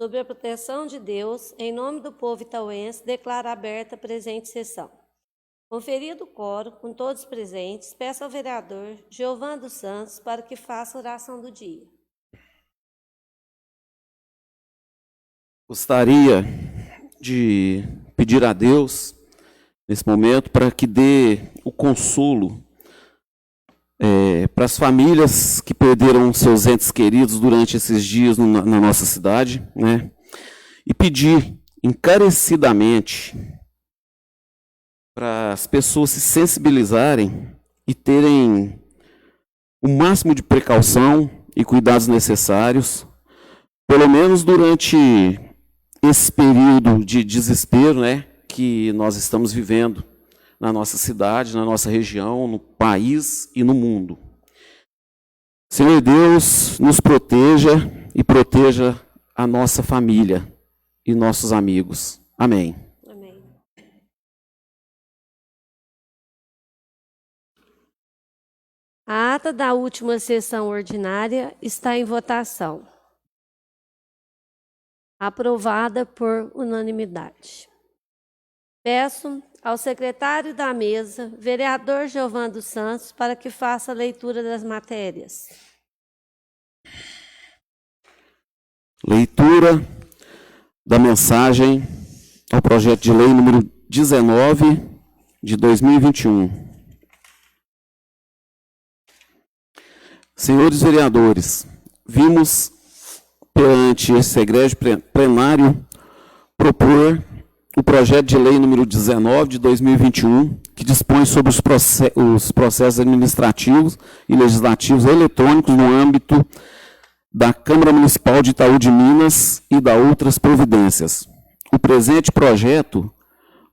Sob a proteção de Deus, em nome do povo itauense, declaro aberta a presente sessão. Conferido o quórum, com todos presentes, peço ao vereador Giovan dos Santos para que faça a oração do dia. Gostaria de pedir a Deus, nesse momento, para que dê o consolo para as famílias que perderam seus entes queridos durante esses dias na nossa cidade, né? E pedir encarecidamente para as pessoas se sensibilizarem e terem o máximo de precaução e cuidados necessários, pelo menos durante esse período de desespero, né, que nós estamos vivendo na nossa cidade, na nossa região, no país e no mundo. Senhor Deus, nos proteja e proteja a nossa família e nossos amigos. Amém. Amém. A ata da última sessão ordinária está em votação. Aprovada por unanimidade. Peço ao secretário da mesa, vereador Giovan dos Santos, para que faça a leitura das matérias. Leitura da mensagem ao projeto de lei número 19 de 2021. Senhores vereadores, vimos perante esse egrégio plenário propor o projeto de lei número 19 de 2021, que dispõe sobre os processos administrativos e legislativos eletrônicos no âmbito da Câmara Municipal de Itaú de Minas e da outras providências. O presente projeto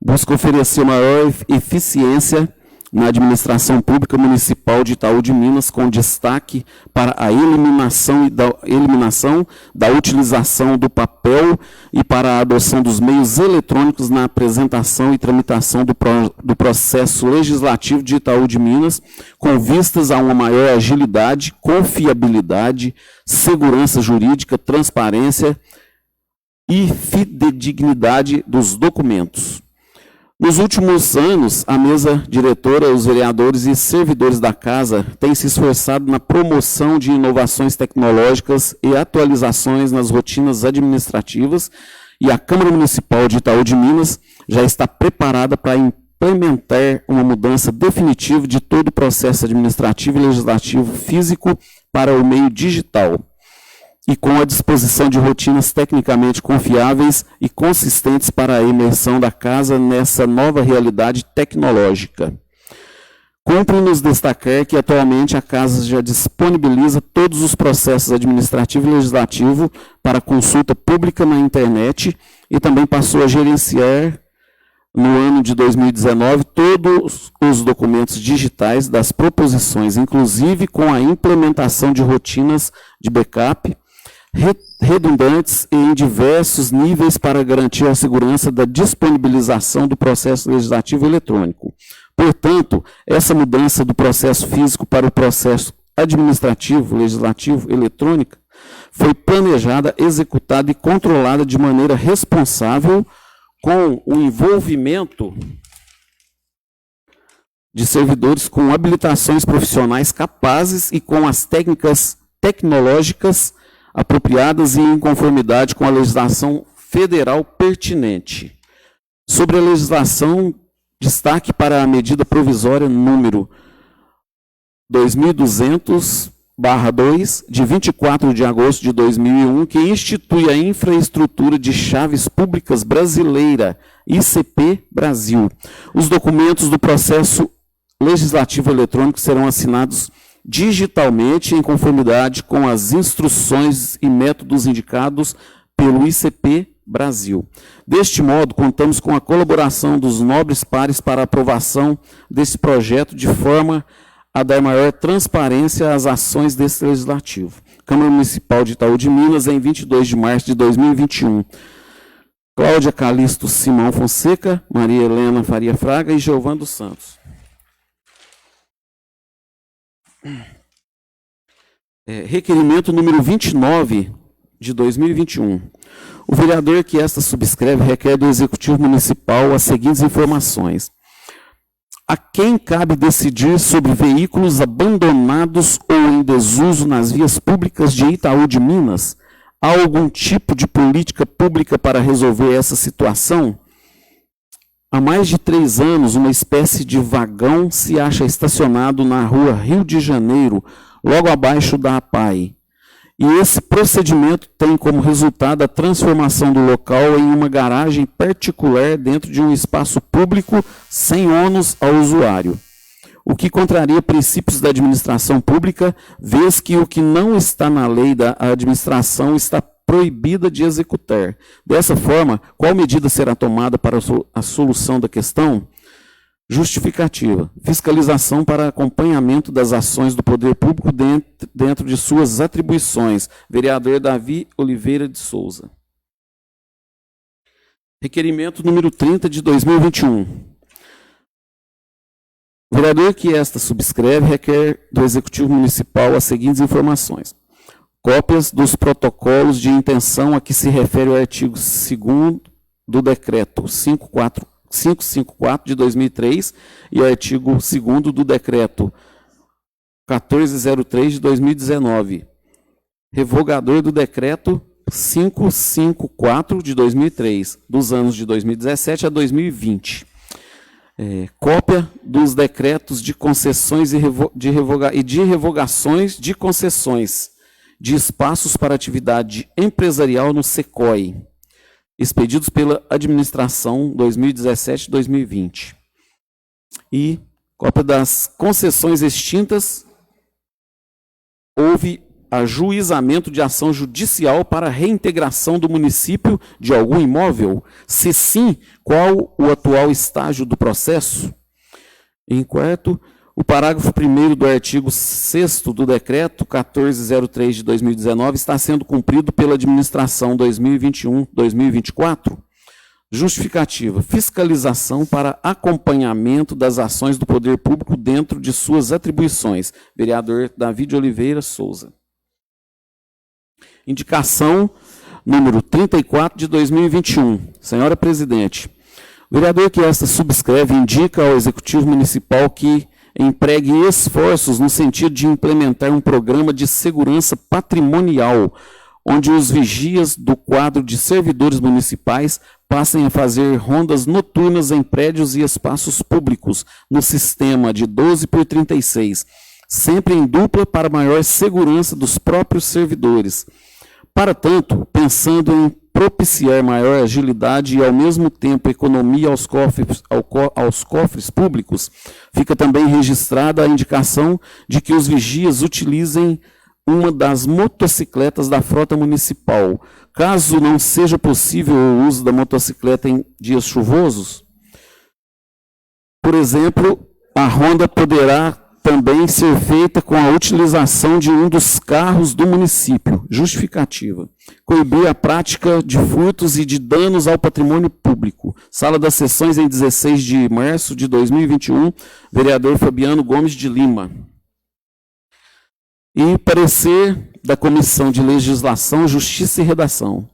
busca oferecer maior eficiência na administração pública municipal de Itaú de Minas, com destaque para a eliminação da utilização do papel e para a adoção dos meios eletrônicos na apresentação e tramitação do processo legislativo de Itaú de Minas, com vistas a uma maior agilidade, confiabilidade, segurança jurídica, transparência e fidedignidade dos documentos. Nos últimos anos, a mesa diretora, os vereadores e servidores da casa têm se esforçado na promoção de inovações tecnológicas e atualizações nas rotinas administrativas, e a Câmara Municipal de Itaú de Minas já está preparada para implementar uma mudança definitiva de todo o processo administrativo e legislativo físico para o meio digital, e com a disposição de rotinas tecnicamente confiáveis e consistentes para a imersão da casa nessa nova realidade tecnológica. Cumpre-nos destacar que atualmente a casa já disponibiliza todos os processos administrativo e legislativo para consulta pública na internet e também passou a gerenciar, no ano de 2019, todos os documentos digitais das proposições, inclusive com a implementação de rotinas de backup, redundantes e em diversos níveis para garantir a segurança da disponibilização do processo legislativo eletrônico. Portanto, essa mudança do processo físico para o processo administrativo, legislativo, eletrônico, foi planejada, executada e controlada de maneira responsável, com o envolvimento de servidores com habilitações profissionais capazes e com as técnicas tecnológicas apropriadas e em conformidade com a legislação federal pertinente. Sobre a legislação, destaque para a medida provisória número 2200/2, de 24 de agosto de 2001, que institui a Infraestrutura de Chaves Públicas Brasileira, ICP Brasil. Os documentos do processo legislativo eletrônico serão assinados digitalmente em conformidade com as instruções e métodos indicados pelo ICP Brasil. Deste modo, contamos com a colaboração dos nobres pares para a aprovação desse projeto de forma a dar maior transparência às ações desse legislativo. Câmara Municipal de Itaú de Minas, em 22 de março de 2021. Cláudia Calisto Simão Fonseca, Maria Helena Faria Fraga e Giovan dos Santos. Requerimento número 29 de 2021. O vereador que esta subscreve requer do Executivo Municipal as seguintes informações. A quem cabe decidir sobre veículos abandonados ou em desuso nas vias públicas de Itaú de Minas? Há algum tipo de política pública para resolver essa situação? Há mais de 3 anos, uma espécie de vagão se acha estacionado na rua Rio de Janeiro, logo abaixo da APAI. E esse procedimento tem como resultado a transformação do local em uma garagem particular dentro de um espaço público sem ônus ao usuário, o que contraria princípios da administração pública, vez que o que não está na lei da administração está proibida de executar. Dessa forma, qual medida será tomada para a solução da questão? Justificativa. Fiscalização para acompanhamento das ações do poder público dentro de suas atribuições. Vereador Davi Oliveira de Souza. Requerimento número 30 de 2021. O vereador que esta subscreve requer do Executivo Municipal as seguintes informações. Cópias dos protocolos de intenção a que se refere o artigo 2º do Decreto 554 de 2003 e o artigo 2º do Decreto 1403 de 2019, revogador do Decreto 554 de 2003, dos anos de 2017 a 2020. Cópia dos decretos de concessões e de revogações de concessões de espaços para atividade empresarial no SECOI, expedidos pela administração 2017-2020. E cópia das concessões extintas. Houve ajuizamento de ação judicial para reintegração do município de algum imóvel? Se sim, qual o atual estágio do processo? Em quarto, o parágrafo 1º do artigo 6º do Decreto 1403 de 2019 está sendo cumprido pela administração 2021-2024? Justificativa. Fiscalização para acompanhamento das ações do poder público dentro de suas atribuições. Vereador Davi de Oliveira Souza. Indicação número 34 de 2021. Senhora Presidente, o vereador que esta subscreve indica ao Executivo Municipal que empregue esforços no sentido de implementar um programa de segurança patrimonial, onde os vigias do quadro de servidores municipais passem a fazer rondas noturnas em prédios e espaços públicos, no sistema de 12x36, sempre em dupla para maior segurança dos próprios servidores. Para tanto, pensando em propiciar maior agilidade e, ao mesmo tempo, economia aos cofres públicos, fica também registrada a indicação de que os vigias utilizem uma das motocicletas da frota municipal. Caso não seja possível o uso da motocicleta em dias chuvosos, por exemplo, a ronda poderá também ser feita com a utilização de um dos carros do município. Justificativa. Coibir a prática de furtos e de danos ao patrimônio público. Sala das Sessões em 16 de março de 2021, vereador Fabiano Gomes de Lima. E parecer da Comissão de Legislação, Justiça e Redação.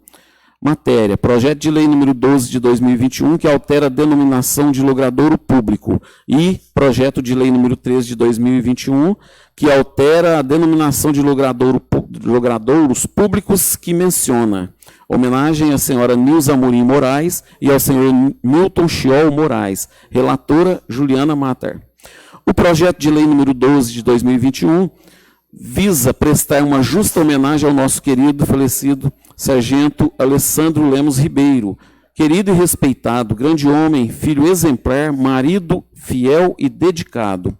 Matéria, projeto de lei número 12 de 2021, que altera a denominação de logradouro público. E projeto de lei número 13 de 2021, que altera a denominação de logradouros públicos, que menciona homenagem à senhora Nilza Amorim Moraes e ao senhor Milton Chiol Moraes. Relatora, Juliana Matar. O projeto de lei número 12 de 2021 visa prestar uma justa homenagem ao nosso querido falecido sargento Alessandro Lemos Ribeiro, querido e respeitado, grande homem, filho exemplar, marido fiel e dedicado.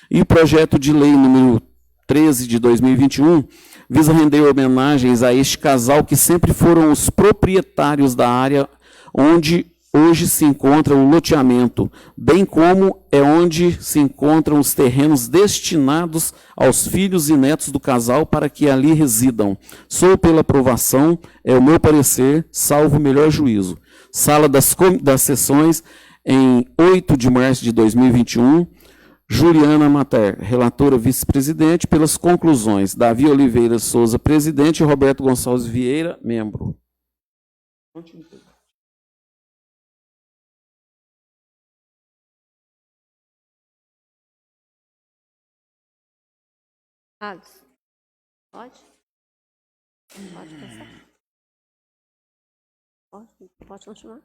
E o projeto de lei número 13 de 2021 visa render homenagens a este casal que sempre foram os proprietários da área onde hoje se encontra o loteamento, bem como é onde se encontram os terrenos destinados aos filhos e netos do casal para que ali residam. Sou pela aprovação, é o meu parecer, salvo melhor juízo. Sala das Sessões, em 8 de março de 2021, Juliana Matar, relatora vice-presidente, pelas conclusões. Davi Oliveira Souza, presidente, e Roberto Gonçalves Vieira, membro. Alisson, pode? Pode passar? Pode continuar?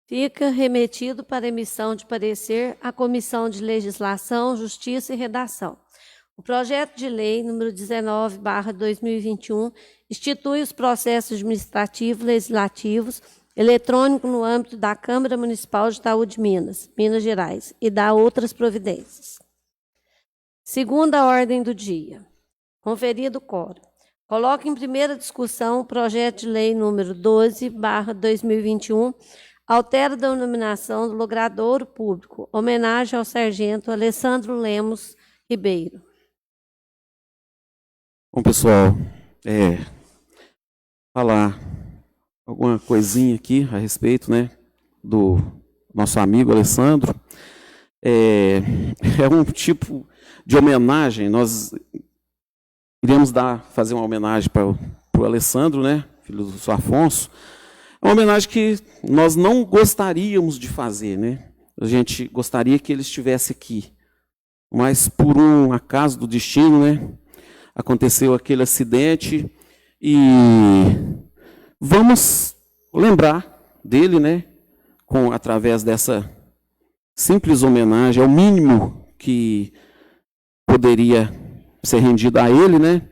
Fica remetido para emissão de parecer à Comissão de Legislação, Justiça e Redação. O projeto de lei número 19/2021 institui os processos administrativos legislativos eletrônicos no âmbito da Câmara Municipal de Itaú de Minas, Minas Gerais, e dá outras providências. Segunda ordem do dia. Conferido o quórum. Coloque em primeira discussão o projeto de lei número 12/2021, altera a denominação do logradouro público, homenagem ao sargento Alessandro Lemos Ribeiro. Bom, pessoal, falar alguma coisinha aqui a respeito, né, do nosso amigo Alessandro. É um tipo de homenagem. Nós iremos fazer uma homenagem para o Alessandro, né, filho do Sr. Afonso. É uma homenagem que nós não gostaríamos de fazer, né? A gente gostaria que ele estivesse aqui, mas por um acaso do destino, né, aconteceu aquele acidente e vamos lembrar dele, né, através dessa simples homenagem, é o mínimo que poderia ser rendido a ele, né?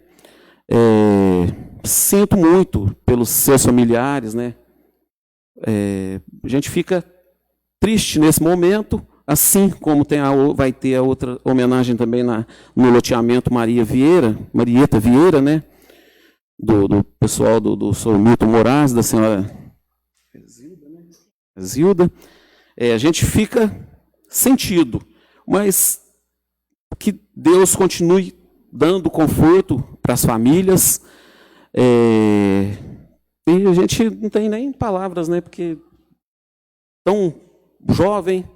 Sinto muito pelos seus familiares, né? A gente fica triste nesse momento, assim como vai ter a outra homenagem também no loteamento Marieta Vieira, né? Do pessoal do Sr. Milton Moraes, da senhora Zilda. A gente fica sentido, mas que Deus continue dando conforto para as famílias. E a gente não tem nem palavras, né? Porque tão jovem,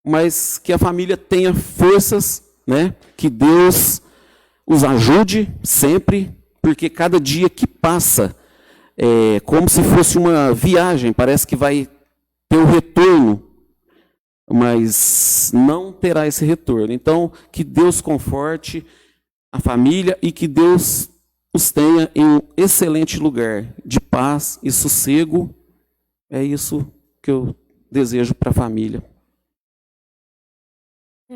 mas que a família tenha forças, né? Que Deus os ajude sempre, porque cada dia que passa é como se fosse uma viagem, parece que vai ter um retorno, mas não terá esse retorno. Então, que Deus conforte a família e que Deus os tenha em um excelente lugar de paz e sossego. É isso que eu desejo para a família.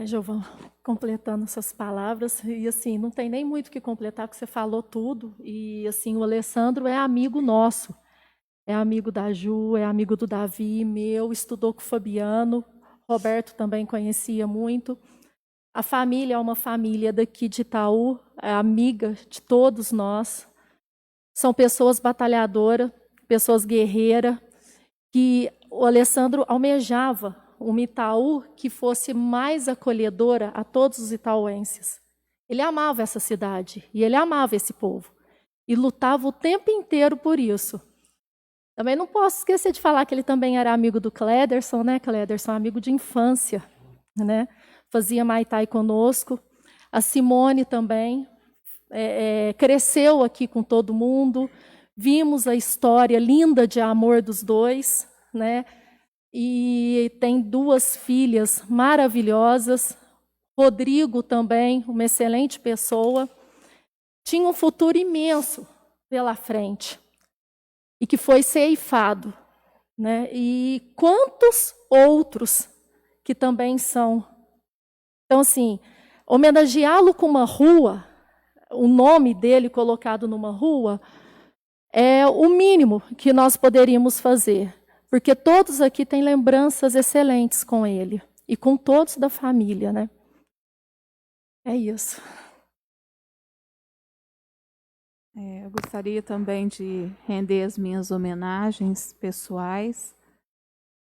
Giovana, completando essas palavras, e assim, não tem nem muito o que completar, porque você falou tudo, e assim, o Alessandro é amigo nosso, é amigo da Ju, é amigo do Davi, meu, estudou com o Fabiano, Roberto também conhecia muito. A família é uma família daqui de Itaú, é amiga de todos nós. São pessoas batalhadoras, pessoas guerreiras, que o Alessandro almejava uma Itaú que fosse mais acolhedora a todos os itauenses. Ele amava essa cidade e ele amava esse povo. E lutava o tempo inteiro por isso. Também não posso esquecer de falar que ele também era amigo do Clederson, né? Clederson, amigo de infância, né? Fazia Muay Thai conosco. A Simone também cresceu aqui com todo mundo. Vimos a história linda de amor dos dois, né? E tem 2 filhas maravilhosas. Rodrigo também, uma excelente pessoa. Tinha um futuro imenso pela frente e que foi ceifado, né? E quantos outros que também são. Então, assim, homenageá-lo com uma rua, o nome dele colocado numa rua, é o mínimo que nós poderíamos fazer, porque todos aqui têm lembranças excelentes com ele e com todos da família, né? É isso. Eu gostaria também de render as minhas homenagens pessoais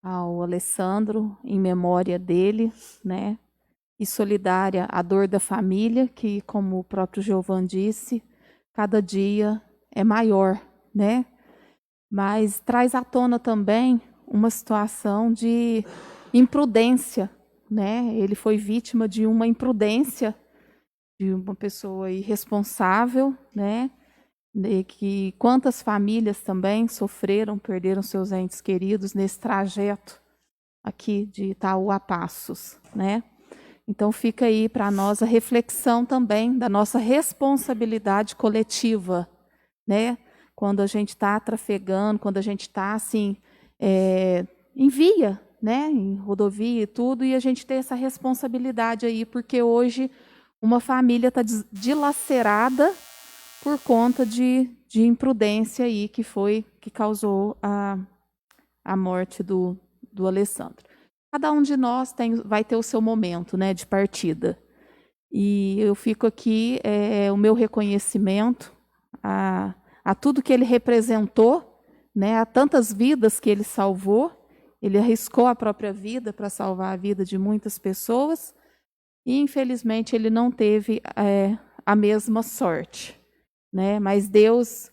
ao Alessandro, em memória dele, né? E solidária à dor da família, que, como o próprio Giovan disse, cada dia é maior, né? Mas traz à tona também uma situação de imprudência, né? Ele foi vítima de uma imprudência de uma pessoa irresponsável, né? De que quantas famílias também sofreram, perderam seus entes queridos nesse trajeto aqui de Itaú a Passos, né? Então fica aí para nós a reflexão também da nossa responsabilidade coletiva, né? Quando a gente está trafegando, quando a gente está assim, em via, né? Em rodovia e tudo, e a gente tem essa responsabilidade aí, porque hoje uma família está dilacerada por conta de imprudência aí que causou a morte do Alessandro. Cada um de nós vai ter o seu momento, né, de partida. E eu fico aqui, o meu reconhecimento a tudo que ele representou, né, a tantas vidas que ele salvou. Ele arriscou a própria vida para salvar a vida de muitas pessoas. E, infelizmente, ele não teve a mesma sorte, né? Mas Deus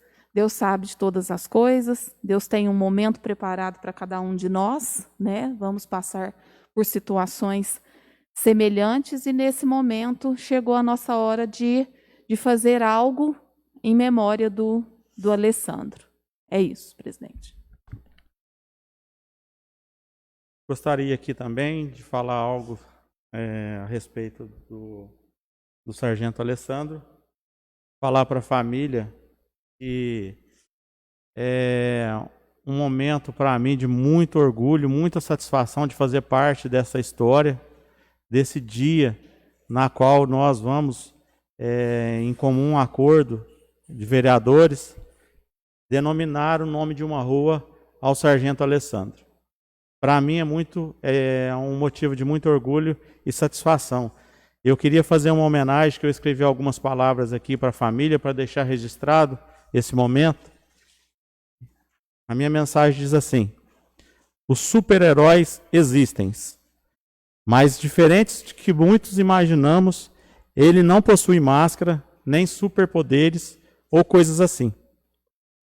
sabe de todas as coisas. Deus tem um momento preparado para cada um de nós, né? Vamos passar por situações semelhantes e nesse momento chegou a nossa hora de fazer algo em memória do Alessandro. É isso, presidente. Gostaria aqui também de falar algo a respeito do sargento Alessandro. Falar para a família que é um momento para mim de muito orgulho, muita satisfação de fazer parte dessa história, desse dia na qual nós vamos, em comum acordo de vereadores, denominar o nome de uma rua ao sargento Alessandro. Para mim é um motivo de muito orgulho e satisfação. Eu queria fazer uma homenagem, que eu escrevi algumas palavras aqui para a família, para deixar registrado esse momento. A minha mensagem diz assim: os super-heróis existem, mas diferentes de que muitos imaginamos, ele não possui máscara, nem superpoderes ou coisas assim.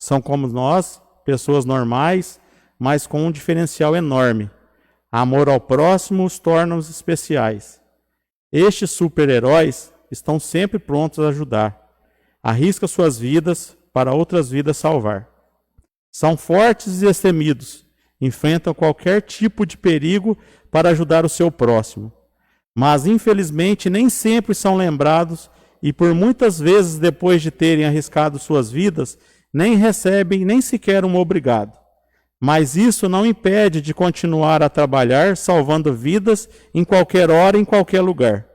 São como nós, pessoas normais, mas com um diferencial enorme. Amor ao próximo os torna especiais. Estes super-heróis estão sempre prontos a ajudar. Arriscam suas vidas para outras vidas salvar. São fortes e destemidos, enfrentam qualquer tipo de perigo para ajudar o seu próximo. Mas, infelizmente, nem sempre são lembrados e, por muitas vezes, depois de terem arriscado suas vidas, nem recebem nem sequer um obrigado. Mas isso não impede de continuar a trabalhar, salvando vidas em qualquer hora, em qualquer lugar.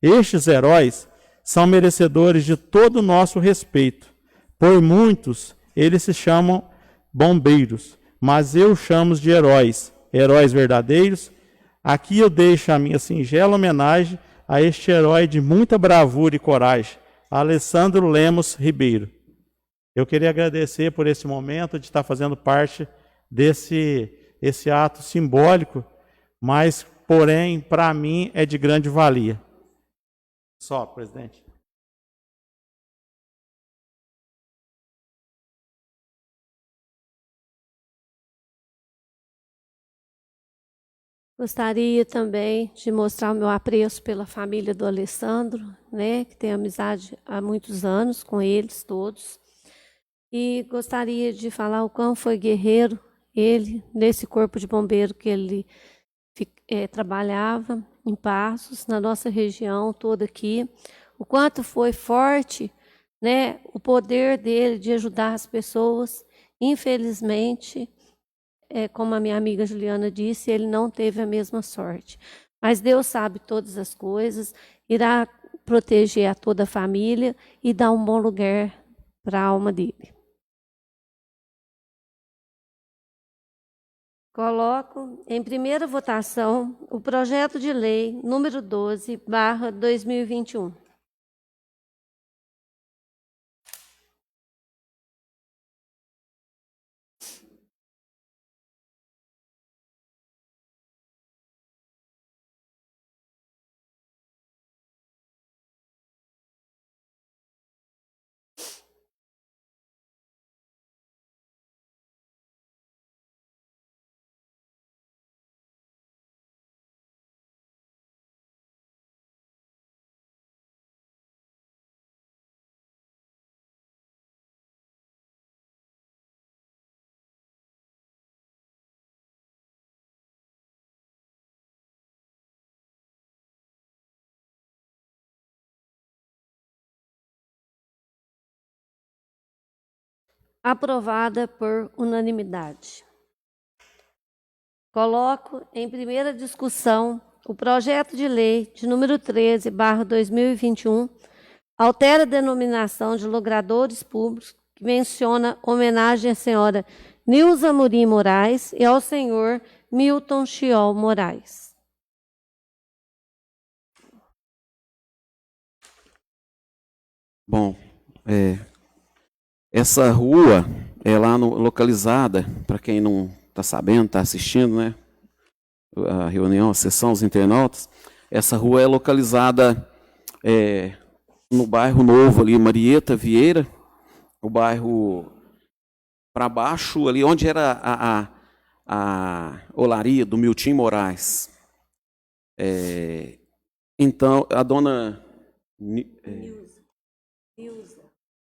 Estes heróis são merecedores de todo o nosso respeito. Por muitos, eles se chamam bombeiros, mas eu chamo de heróis, heróis verdadeiros. Aqui eu deixo a minha singela homenagem a este herói de muita bravura e coragem, Alessandro Lemos Ribeiro. Eu queria agradecer por esse momento de estar fazendo parte esse ato simbólico, mas, porém, para mim é de grande valia. Só, presidente. Gostaria também de mostrar o meu apreço pela família do Alessandro, né, que tem amizade há muitos anos com eles todos. E gostaria de falar o quão foi guerreiro ele, nesse corpo de bombeiro que ele trabalhava em Passos, na nossa região toda aqui, o quanto foi forte, né, o poder dele de ajudar as pessoas. Infelizmente, como a minha amiga Juliana disse, ele não teve a mesma sorte. Mas Deus sabe todas as coisas, irá proteger a toda a família e dar um bom lugar para a alma dele. Coloco em primeira votação o projeto de lei número 12/2021. Aprovada por unanimidade. Coloco em primeira discussão o projeto de lei de número 13/2021, altera a denominação de logradores públicos, que menciona homenagem à senhora Nilza Amorim Moraes e ao senhor Milton Chiol Moraes. Bom, essa rua é lá localizada, para quem não está sabendo, está assistindo, né? A reunião, a sessão, os internautas. Essa rua é localizada no bairro Novo, ali, Marieta Vieira, o bairro para baixo, ali onde era a olaria do Milton Moraes. Então, a dona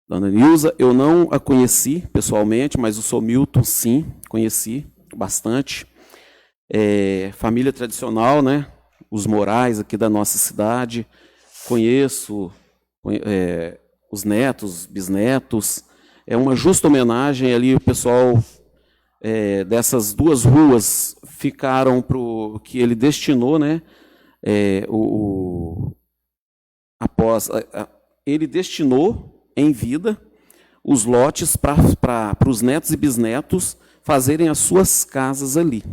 Dona Nilza, eu não a conheci pessoalmente, mas o seu Milton, sim, conheci bastante. Família tradicional, né? Os Moraes aqui da nossa cidade. Conheço os netos, bisnetos. É uma justa homenagem ali, o pessoal dessas duas ruas ficaram para o que ele destinou, né? Ele destinou em vida os lotes para os netos e bisnetos fazerem as suas casas ali.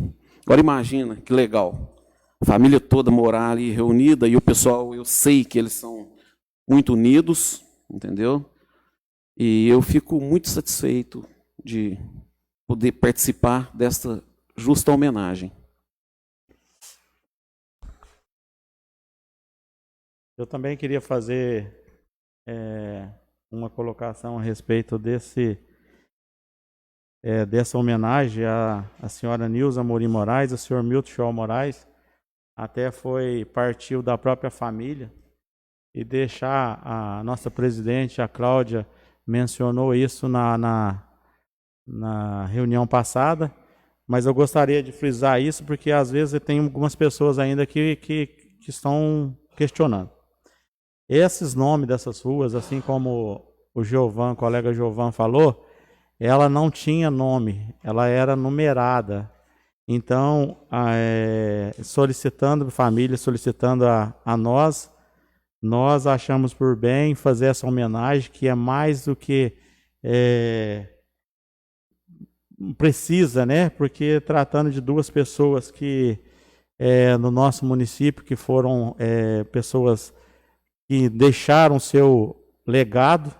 Agora imagina que legal, a família toda morar ali reunida, e o pessoal, eu sei que eles são muito unidos, entendeu? E eu fico muito satisfeito de poder participar desta justa homenagem. Eu também queria fazer uma colocação a respeito dessa homenagem à senhora Nilza Amorim Moraes, ao senhor Milton Chiol Moraes. Até partiu da própria família, e deixar a nossa presidente, a Cláudia, mencionou isso na reunião passada, mas eu gostaria de frisar isso, porque às vezes tem algumas pessoas ainda que estão questionando. Esses nomes dessas ruas, assim como o colega Giovan falou, ela não tinha nome, ela era numerada. Então, solicitando a família, solicitando a nós achamos por bem fazer essa homenagem, que é mais do que precisa, né? Porque tratando de duas pessoas que no nosso município, que foram pessoas que deixaram seu legado,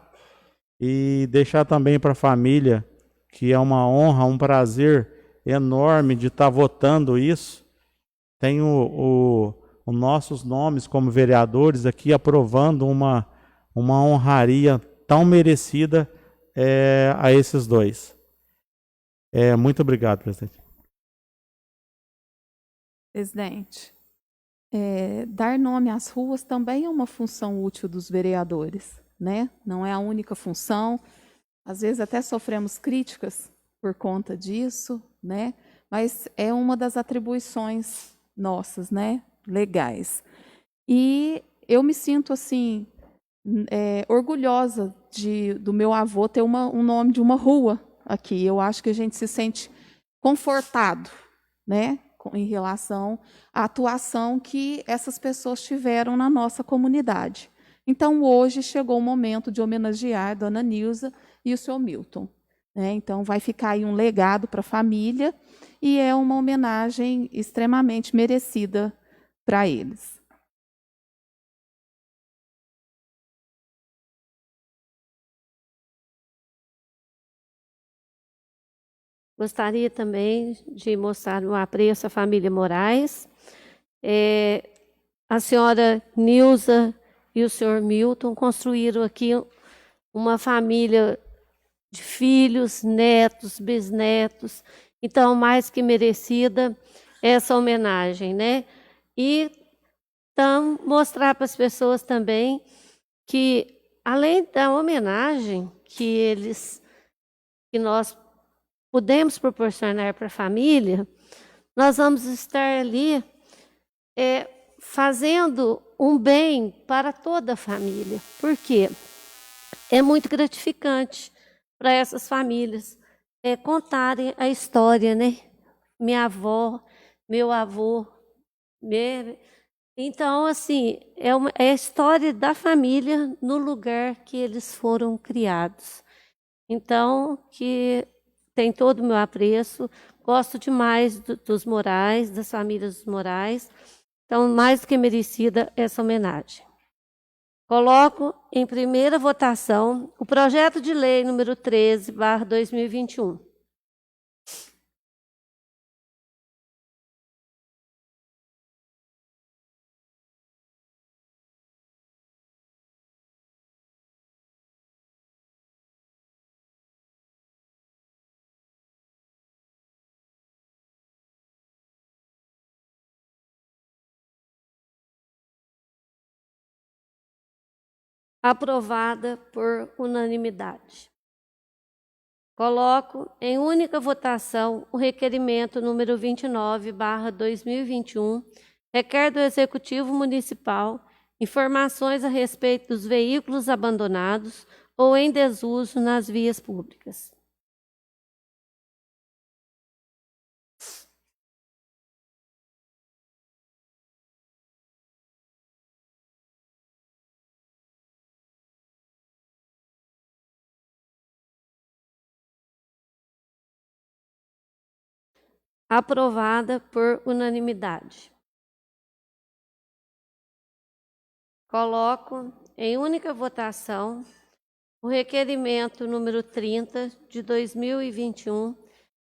e deixar também para a família, que é uma honra, um prazer enorme de estar votando isso. Tem os nossos nomes como vereadores aqui aprovando uma honraria tão merecida a esses dois. Muito obrigado, presidente. Presidente, dar nome às ruas também é uma função útil dos vereadores, né? Não é a única função. Às vezes até sofremos críticas por conta disso, né? Mas é uma das atribuições nossas, né? Legais. E eu me sinto assim orgulhosa do meu avô ter um nome de uma rua aqui. Eu acho que a gente se sente confortado, né? Em relação à atuação que essas pessoas tiveram na nossa comunidade. Então, hoje chegou o momento de homenagear a dona Nilza e o senhor Milton, né? Então, vai ficar aí um legado para a família, e é uma homenagem extremamente merecida para eles. Gostaria também de mostrar o apreço à família Moraes. A senhora Nilza e o senhor Milton construíram aqui uma família de filhos, netos, bisnetos. Então, mais que merecida essa homenagem, né? E então, mostrar para as pessoas também que, além da homenagem que nós podemos proporcionar para a família, nós vamos estar ali fazendo um bem para toda a família. Por quê? É muito gratificante para essas famílias contarem a história, né? Minha avó, meu avô. Então, assim, é a história da família no lugar que eles foram criados. Então, que tem todo o meu apreço, gosto demais dos Morais, das famílias dos Morais. Então, mais do que merecida essa homenagem. Coloco em primeira votação o projeto de lei número 13/2021. Aprovada por unanimidade. Coloco em única votação o requerimento número 29/2021, requer do Executivo Municipal informações a respeito dos veículos abandonados ou em desuso nas vias públicas. Aprovada por unanimidade. Coloco em única votação o requerimento número 30/2021,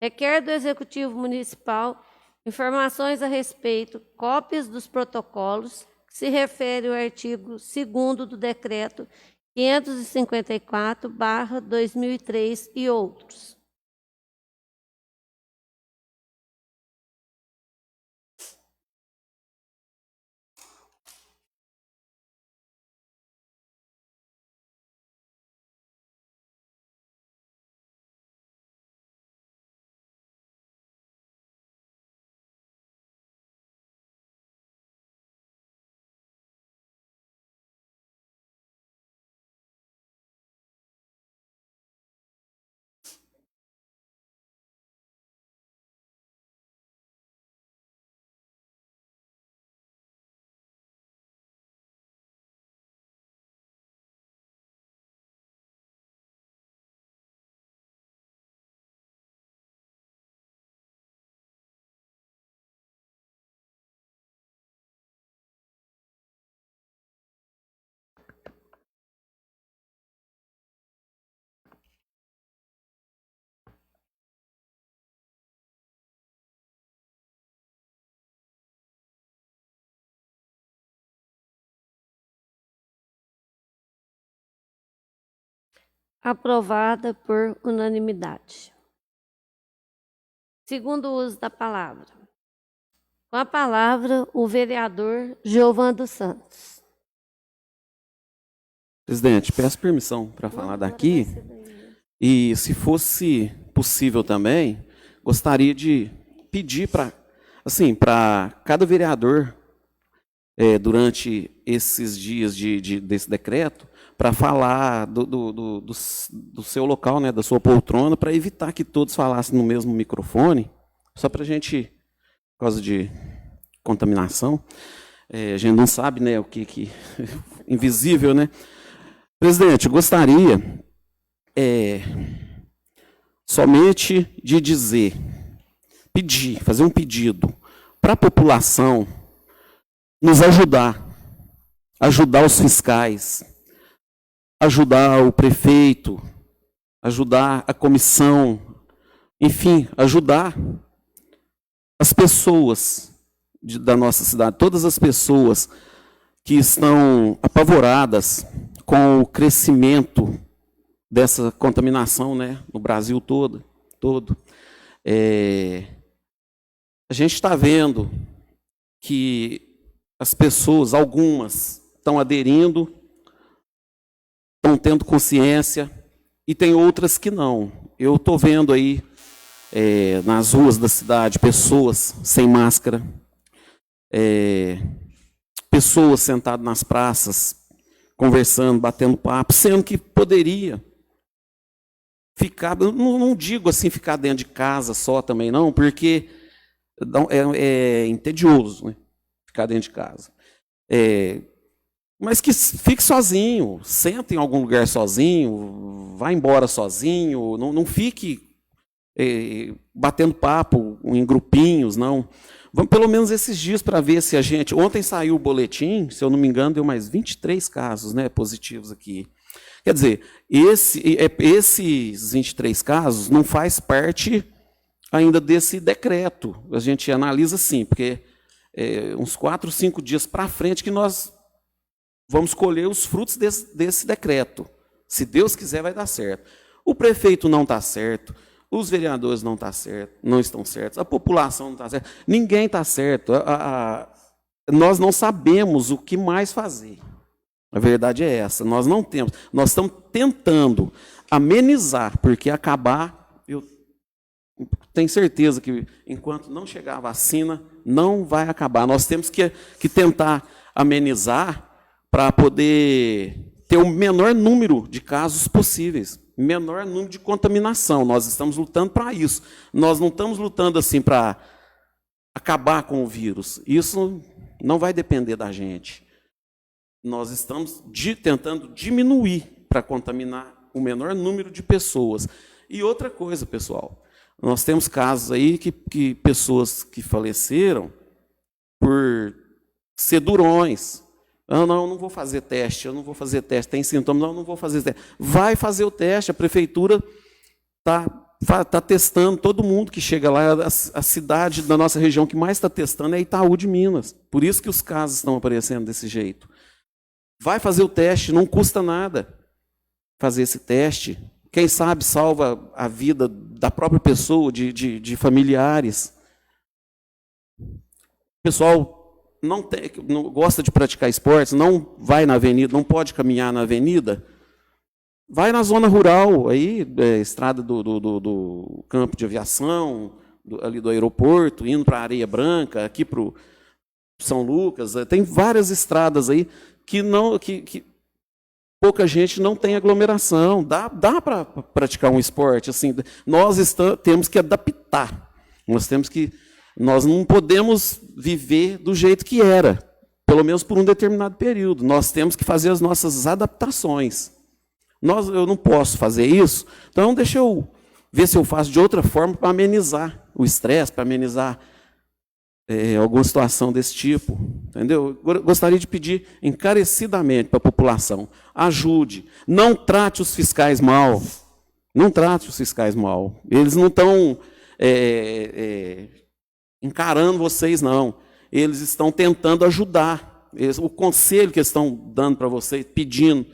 requer do Executivo Municipal informações a respeito, cópias dos protocolos que se refere ao artigo 2º do Decreto 554/2003 e outros. Aprovada por unanimidade. Segundo uso da palavra. Com a palavra, o vereador Giovan dos Santos. Presidente, peço permissão para falar daqui. E, se fosse possível também, gostaria de pedir para cada vereador, durante esses dias desse decreto, para falar do seu local, né, da sua poltrona, para evitar que todos falassem no mesmo microfone, só para a gente, por causa de contaminação, a gente não sabe, né, o que invisível, né? Presidente, gostaria somente de fazer um pedido para a população nos ajudar os fiscais, ajudar o prefeito, ajudar a comissão, enfim, ajudar as pessoas da nossa cidade, todas as pessoas que estão apavoradas com o crescimento dessa contaminação, né, no Brasil todo. A gente está vendo que as pessoas, algumas, estão aderindo, estão tendo consciência, e tem outras que não. Eu estou vendo aí, nas ruas da cidade, pessoas sem máscara, pessoas sentadas nas praças, conversando, batendo papo, sendo que poderia ficar, eu não digo assim ficar dentro de casa só também não, porque é entedioso, né? Ficar dentro de casa. Mas que fique sozinho, senta em algum lugar sozinho, vá embora sozinho, não fique batendo papo em grupinhos, não. Vamos pelo menos esses dias para ver se a gente... Ontem saiu o boletim, se eu não me engano, deu mais 23 casos, né, positivos aqui. Quer dizer, esses 23 casos não faz parte ainda desse decreto. A gente analisa assim, porque uns 4, 5 dias para frente que nós vamos colher os frutos desse decreto. Se Deus quiser, vai dar certo. O prefeito não está certo, os vereadores não estão certos, a população não está certa, ninguém está certo. Nós não sabemos o que mais fazer. A verdade é essa, nós não temos. Nós estamos tentando amenizar, porque acabar, eu tenho certeza que enquanto não chegar a vacina, não vai acabar. Nós temos que tentar amenizar para poder ter o menor número de casos possíveis, menor número de contaminação. Nós estamos lutando para isso. Nós não estamos lutando assim para acabar com o vírus. Isso não vai depender da gente. Nós estamos tentando diminuir para contaminar o menor número de pessoas. E outra coisa, pessoal, nós temos casos aí que pessoas que faleceram por ser durões. Não vou fazer teste, tem sintomas, não vou fazer teste. Vai fazer o teste, a prefeitura está testando todo mundo que chega lá. A cidade da nossa região que mais está testando é Itaú de Minas. Por isso que os casos estão aparecendo desse jeito. Vai fazer o teste, não custa nada fazer esse teste. Quem sabe salva a vida da própria pessoa, de familiares. Pessoal, não gosta de praticar esportes, não vai na avenida, não pode caminhar na avenida, vai na zona rural, aí, estrada do campo de aviação, ali do aeroporto, indo para a Areia Branca, aqui para o São Lucas, tem várias estradas aí que pouca gente não tem aglomeração, dá para praticar um esporte, assim, nós temos que adaptar, nós não podemos viver do jeito que era, pelo menos por um determinado período. Nós temos que fazer as nossas adaptações. Eu não posso fazer isso, então deixa eu ver se eu faço de outra forma para amenizar o estresse, para amenizar alguma situação desse tipo. Entendeu? Eu gostaria de pedir encarecidamente para a população, ajude, não trate os fiscais mal. Não trate os fiscais mal. Eles não estão... encarando vocês, não. Eles estão tentando ajudar. O conselho que eles estão dando para vocês, pedindo,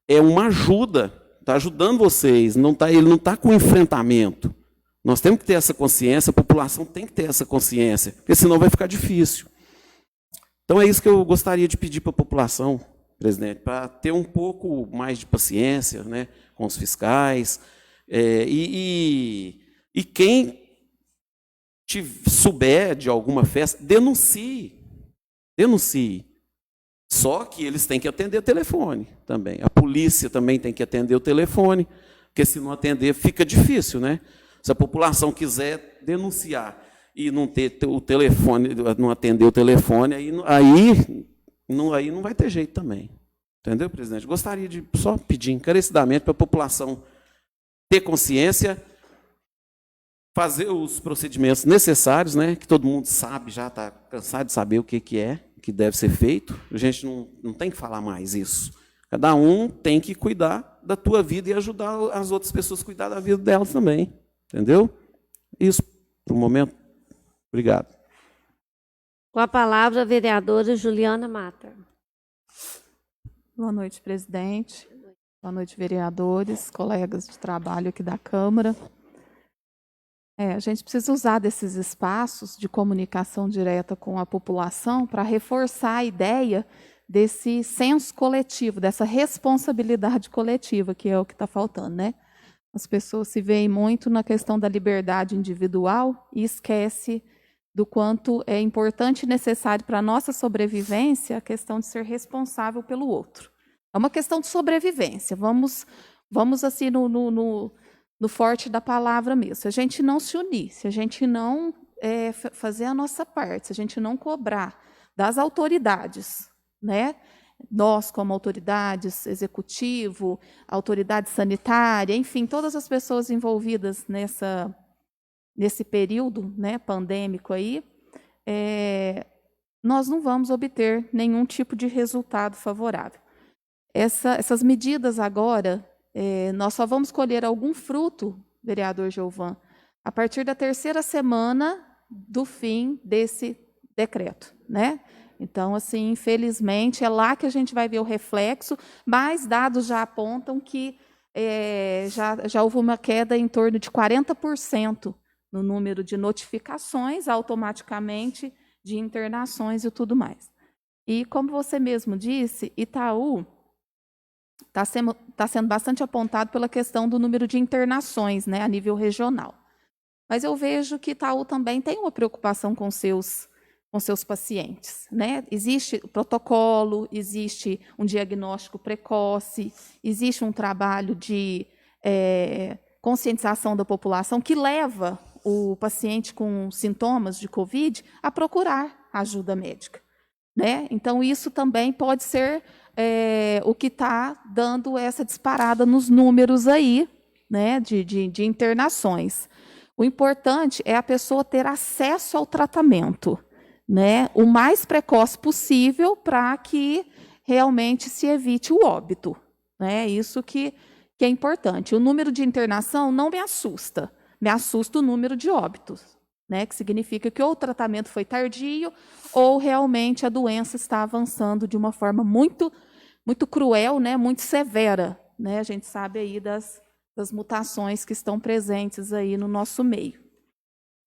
é uma ajuda. Está ajudando vocês. Ele não está com enfrentamento. Nós temos que ter essa consciência, a população tem que ter essa consciência, porque senão vai ficar difícil. Então é isso que eu gostaria de pedir para a população, presidente, para ter um pouco mais de paciência, né, com os fiscais. E quem souber de alguma festa, denuncie. Só que eles têm que atender o telefone também. A polícia também tem que atender o telefone, porque se não atender, fica difícil, né? Se a população quiser denunciar e não ter o telefone, não atender o telefone, aí não vai ter jeito também. Entendeu, presidente? Gostaria de só pedir encarecidamente para a população ter consciência, fazer os procedimentos necessários, né, que todo mundo sabe, já está cansado de saber o que deve ser feito. A gente não tem que falar mais isso. Cada um tem que cuidar da tua vida e ajudar as outras pessoas a cuidar da vida delas também. Entendeu? Isso, por um momento. Obrigado. Com a palavra, a vereadora Juliana Mata. Boa noite, presidente. Boa noite, vereadores, colegas de trabalho aqui da Câmara. A gente precisa usar desses espaços de comunicação direta com a população para reforçar a ideia desse senso coletivo, dessa responsabilidade coletiva, que é o que está faltando, né? As pessoas se veem muito na questão da liberdade individual e esquece do quanto é importante e necessário para a nossa sobrevivência a questão de ser responsável pelo outro. É uma questão de sobrevivência. Vamos assim, no no forte da palavra mesmo. Se a gente não se unir, se a gente não fazer a nossa parte, se a gente não cobrar das autoridades, né? Nós, como autoridades, executivo, autoridade sanitária, enfim, todas as pessoas envolvidas nesse período, né, pandêmico aí, nós não vamos obter nenhum tipo de resultado favorável. Essas medidas agora, nós só vamos colher algum fruto, vereador Giovan, a partir da 3ª semana do fim desse decreto, né? Então, assim, infelizmente, é lá que a gente vai ver o reflexo, mas dados já apontam que já houve uma queda em torno de 40% no número de notificações, automaticamente, de internações e tudo mais. E, como você mesmo disse, Itaú está sendo bastante apontado pela questão do número de internações, né, a nível regional. Mas eu vejo que Itaú também tem uma preocupação com seus pacientes, né? Existe protocolo, existe um diagnóstico precoce, existe um trabalho de conscientização da população que leva o paciente com sintomas de Covid a procurar ajuda médica, né? Então, isso também pode ser o que está dando essa disparada nos números aí, né, de internações. O importante é a pessoa ter acesso ao tratamento, né, o mais precoce possível para que realmente se evite o óbito, né? Isso que é importante. O número de internação não me assusta o número de óbitos, né, que significa que ou o tratamento foi tardio ou realmente a doença está avançando de uma forma muito, muito cruel, né, muito severa, né? A gente sabe aí das mutações que estão presentes aí no nosso meio.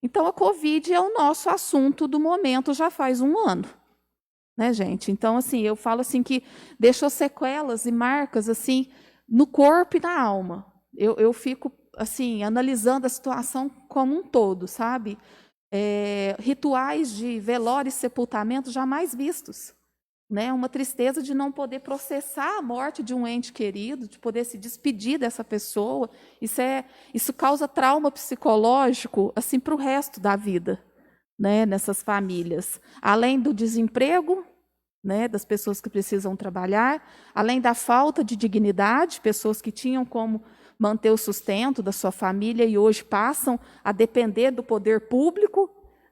Então, a Covid é o nosso assunto do momento já faz 1 ano, né, gente? Então, assim, eu falo assim que deixou sequelas e marcas assim no corpo e na alma. Eu fico assim analisando a situação como um todo, sabe? Rituais de velório e sepultamento jamais vistos, né? Uma tristeza de não poder processar a morte de um ente querido, de poder se despedir dessa pessoa. Isso causa trauma psicológico assim para o resto da vida, né? Nessas famílias, além do desemprego, né? Das pessoas que precisam trabalhar, além da falta de dignidade, pessoas que tinham como manter o sustento da sua família e hoje passam a depender do poder público,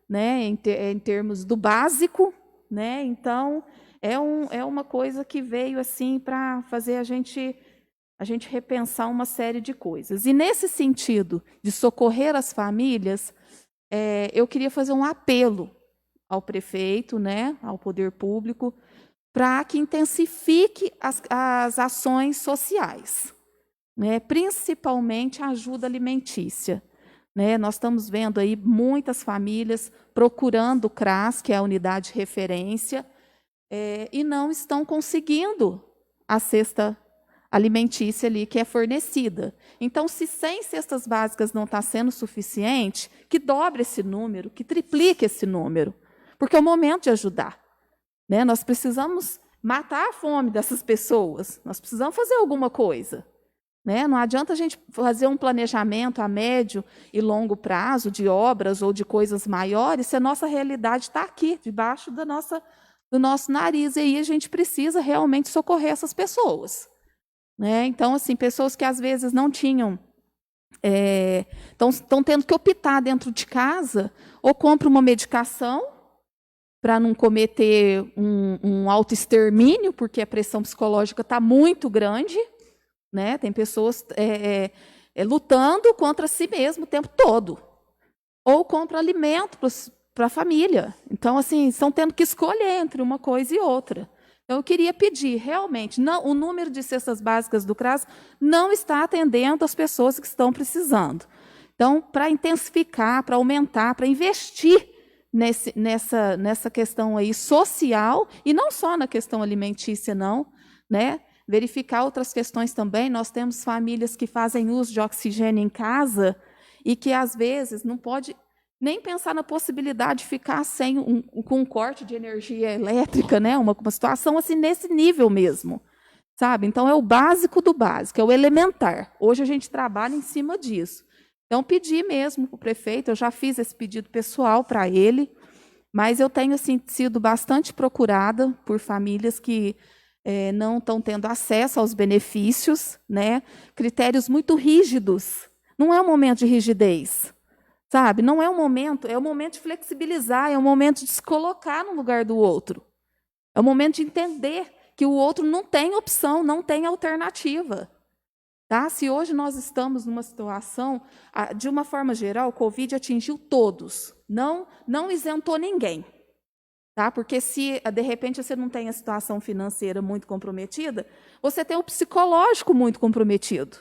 né? Em termos do básico, né? Então é uma coisa que veio assim para fazer a gente repensar uma série de coisas. E nesse sentido de socorrer as famílias, eu queria fazer um apelo ao prefeito, né, ao poder público, para que intensifique as ações sociais, né, principalmente a ajuda alimentícia. Né? Nós estamos vendo aí muitas famílias procurando o CRAS, que é a unidade de referência, e não estão conseguindo a cesta alimentícia ali que é fornecida. Então, se 100 cestas básicas não está sendo suficiente, que dobre esse número, que triplique esse número, porque é o momento de ajudar. Né? Nós precisamos matar a fome dessas pessoas, nós precisamos fazer alguma coisa. Né? Não adianta a gente fazer um planejamento a médio e longo prazo de obras ou de coisas maiores se a nossa realidade está aqui, debaixo do nosso nariz, e aí a gente precisa realmente socorrer essas pessoas. Né? Então, assim, pessoas que às vezes não tinham, estão tendo que optar dentro de casa, ou compra uma medicação para não cometer um autoextermínio, porque a pressão psicológica está muito grande, né? Tem pessoas lutando contra si mesmo o tempo todo, ou compra alimento para a família. Então, assim, estão tendo que escolher entre uma coisa e outra. Então, eu queria pedir, realmente, o número de cestas básicas do CRAS não está atendendo as pessoas que estão precisando. Então, para intensificar, para aumentar, para investir nessa questão aí social, e não só na questão alimentícia, não, né? Verificar outras questões também. Nós temos famílias que fazem uso de oxigênio em casa e que, às vezes, não pode nem pensar na possibilidade de ficar com um corte de energia elétrica, né? Uma situação assim nesse nível mesmo. sabe? Então, é o básico do básico, é o elementar. Hoje a gente trabalha em cima disso. Então, pedi mesmo para o prefeito, eu já fiz esse pedido pessoal para ele, mas eu tenho assim, sido bastante procurada por famílias que não estão tendo acesso aos benefícios, né? Critérios muito rígidos. Não é um momento de rigidez, sabe? Não é um momento, é o momento de flexibilizar, é o momento de se colocar no lugar do outro. É o momento de entender que o outro não tem opção, não tem alternativa. Tá? Se hoje nós estamos numa situação, de uma forma geral, o Covid atingiu todos, não isentou ninguém. Tá? Porque se, de repente, você não tem a situação financeira muito comprometida, você tem o psicológico muito comprometido.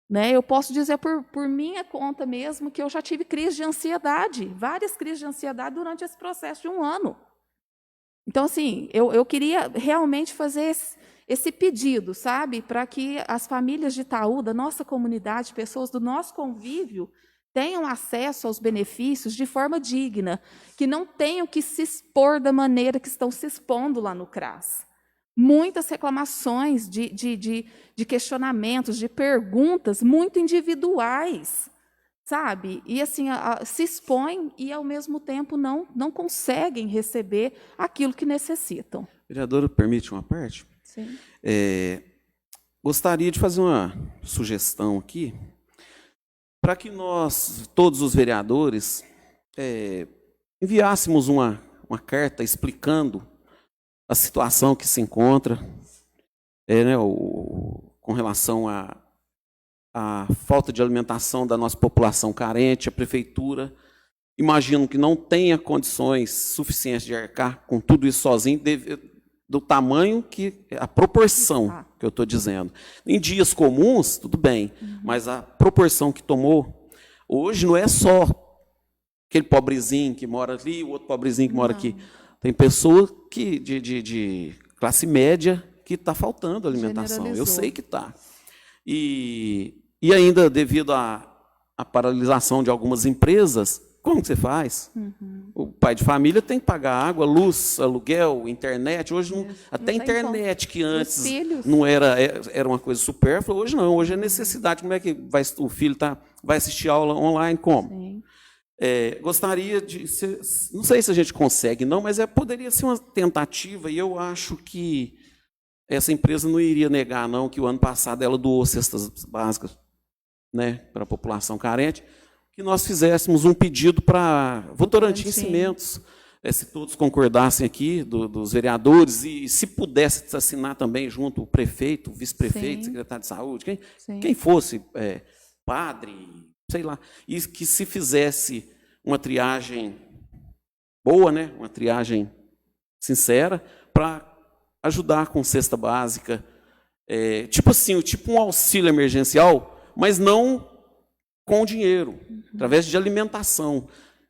Né? Eu posso dizer por minha conta mesmo que eu já tive crise de ansiedade, várias crises de ansiedade durante esse processo de 1 ano. Então, assim, eu queria realmente fazer esse pedido, sabe? Para que as famílias de Itaú, da nossa comunidade, pessoas do nosso convívio, tenham acesso aos benefícios de forma digna, que não tenham que se expor da maneira que estão se expondo lá no CRAS. Muitas reclamações de questionamentos, de perguntas muito individuais, sabe? E assim, se expõem e, ao mesmo tempo, não conseguem receber aquilo que necessitam. Vereadora, permite uma parte? Sim. Gostaria de fazer uma sugestão aqui, para que nós, todos os vereadores, enviássemos uma carta explicando a situação que se encontra, né, com relação à falta de alimentação da nossa população carente. A prefeitura, imagino que não tenha condições suficientes de arcar com tudo isso sozinho, do tamanho que, a proporção que eu estou dizendo. Em dias comuns, tudo bem, mas a proporção que tomou, hoje não é só aquele pobrezinho que mora ali, o outro pobrezinho que mora aqui. Tem pessoa de classe média que está faltando alimentação. Eu sei que está. E ainda, devido à paralisação de algumas empresas, como que você faz? O pai de família tem que pagar água, luz, aluguel, internet. Hoje, até internet, que antes não era uma coisa supérflua, hoje não. Hoje é necessidade. Como é que o filho vai assistir aula online? Como? Sim. Gostaria de... não sei se a gente consegue, não, mas poderia ser uma tentativa, e eu acho que essa empresa não iria negar, não, que o ano passado ela doou cestas básicas, né, para a população carente, que nós fizéssemos um pedido para Votorantim Cimentos, se todos concordassem aqui, dos vereadores, e se pudesse assinar também junto o prefeito, o vice-prefeito, secretário de saúde, quem fosse, padre, sei lá, e que se fizesse uma triagem boa, né, uma triagem sincera, para ajudar com cesta básica, tipo assim, tipo um auxílio emergencial, mas não com dinheiro, através de alimentação.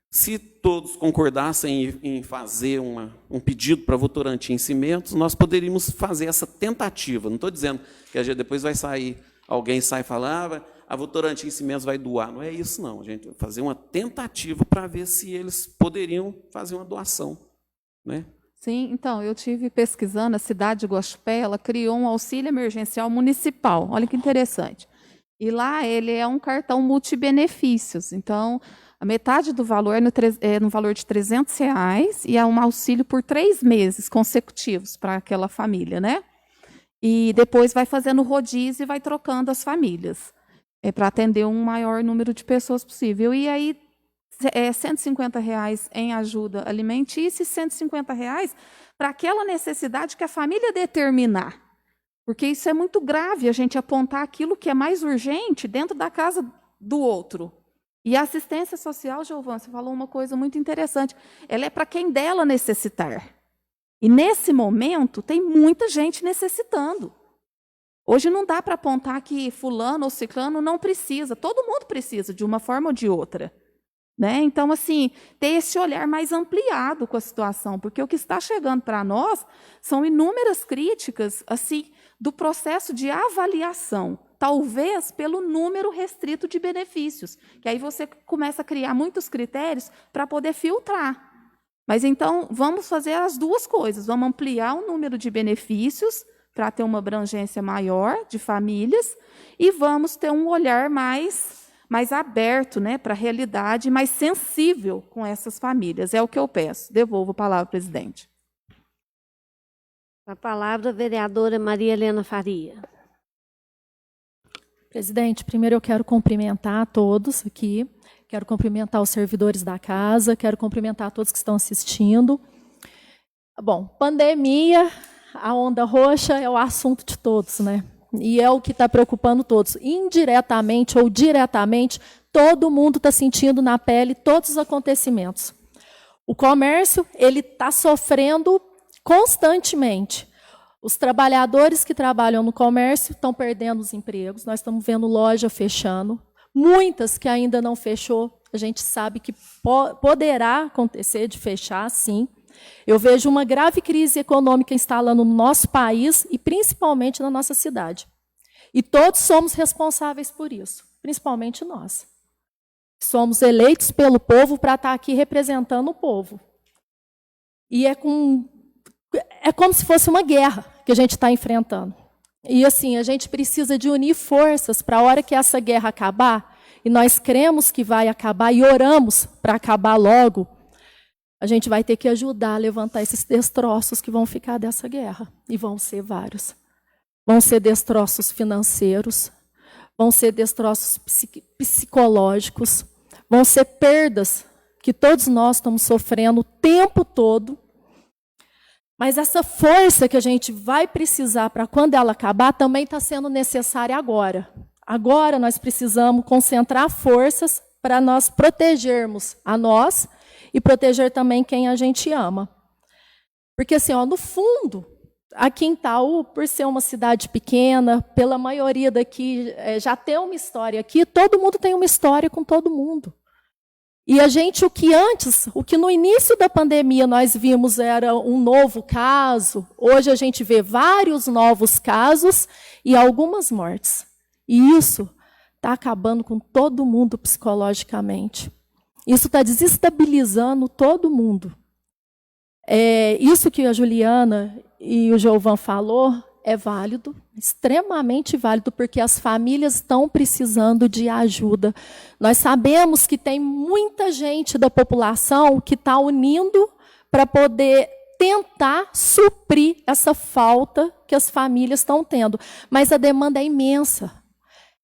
Se todos concordassem em fazer um pedido para Votorantim Cimentos, nós poderíamos fazer essa tentativa. Não estou dizendo que depois vai sair, alguém sai e fala, a Votorantim Cimentos vai doar. Não é isso, não. A gente vai fazer uma tentativa para ver se eles poderiam fazer uma doação, né? Sim, então, eu tive pesquisando, a cidade de Guaxupé, ela criou um auxílio emergencial municipal. Olha que interessante. E lá ele é um cartão multibenefícios. Então, a metade do valor é no valor de R$300 e é um auxílio por 3 meses consecutivos para aquela família, né? E depois vai fazendo rodízio e vai trocando as famílias, para atender um maior número de pessoas possível. E aí, R$150 em ajuda alimentícia e R$150 para aquela necessidade que a família determinar. Porque isso é muito grave, a gente apontar aquilo que é mais urgente dentro da casa do outro. E a assistência social, Giovana, você falou uma coisa muito interessante, ela é para quem dela necessitar. E nesse momento tem muita gente necessitando. Hoje não dá para apontar que fulano ou ciclano não precisa, todo mundo precisa, de uma forma ou de outra. Né? Então, assim, ter esse olhar mais ampliado com a situação, porque o que está chegando para nós são inúmeras críticas assim, do processo de avaliação, talvez pelo número restrito de benefícios, que aí você começa a criar muitos critérios para poder filtrar. Mas então, vamos fazer as duas coisas, vamos ampliar o número de benefícios para ter uma abrangência maior de famílias e vamos ter um olhar mais aberto, né, para a realidade, mais sensível com essas famílias. É o que eu peço. Devolvo a palavra, presidente. A palavra, a vereadora Maria Helena Faria. Presidente, primeiro eu quero cumprimentar a todos aqui, quero cumprimentar os servidores da casa, quero cumprimentar a todos que estão assistindo. Bom, pandemia, a onda roxa é o assunto de todos, né? E é o que está preocupando todos. Indiretamente ou diretamente, todo mundo está sentindo na pele todos os acontecimentos. O comércio, ele está sofrendo constantemente. Os trabalhadores que trabalham no comércio estão perdendo os empregos. Nós estamos vendo loja fechando. Muitas que ainda não fechou, a gente sabe que poderá acontecer de fechar, sim. Eu vejo uma grave crise econômica instalando no nosso país e principalmente na nossa cidade. E todos somos responsáveis por isso, principalmente nós. Somos eleitos pelo povo para estar aqui representando o povo. E é como se fosse uma guerra que a gente está enfrentando. E assim, a gente precisa de unir forças para a hora que essa guerra acabar, e nós cremos que vai acabar e oramos para acabar logo, a gente vai ter que ajudar a levantar esses destroços que vão ficar dessa guerra. E vão ser vários. Vão ser destroços financeiros, vão ser destroços psicológicos, vão ser perdas que todos nós estamos sofrendo o tempo todo. Mas essa força que a gente vai precisar para quando ela acabar também está sendo necessária agora. Agora nós precisamos concentrar forças para nós protegermos a nós e proteger também quem a gente ama. Porque assim, no fundo, aqui em Itaú, por ser uma cidade pequena, pela maioria daqui já tem uma história aqui, todo mundo tem uma história com todo mundo. E a gente, o que no início da pandemia nós vimos era um novo caso, hoje a gente vê vários novos casos e algumas mortes. E isso está acabando com todo mundo psicologicamente. Isso está desestabilizando todo mundo. Isso que a Juliana e o Giovan falou é válido, extremamente válido, porque as famílias estão precisando de ajuda. Nós sabemos que tem muita gente da população que está unindo para poder tentar suprir essa falta que as famílias estão tendo. Mas a demanda é imensa.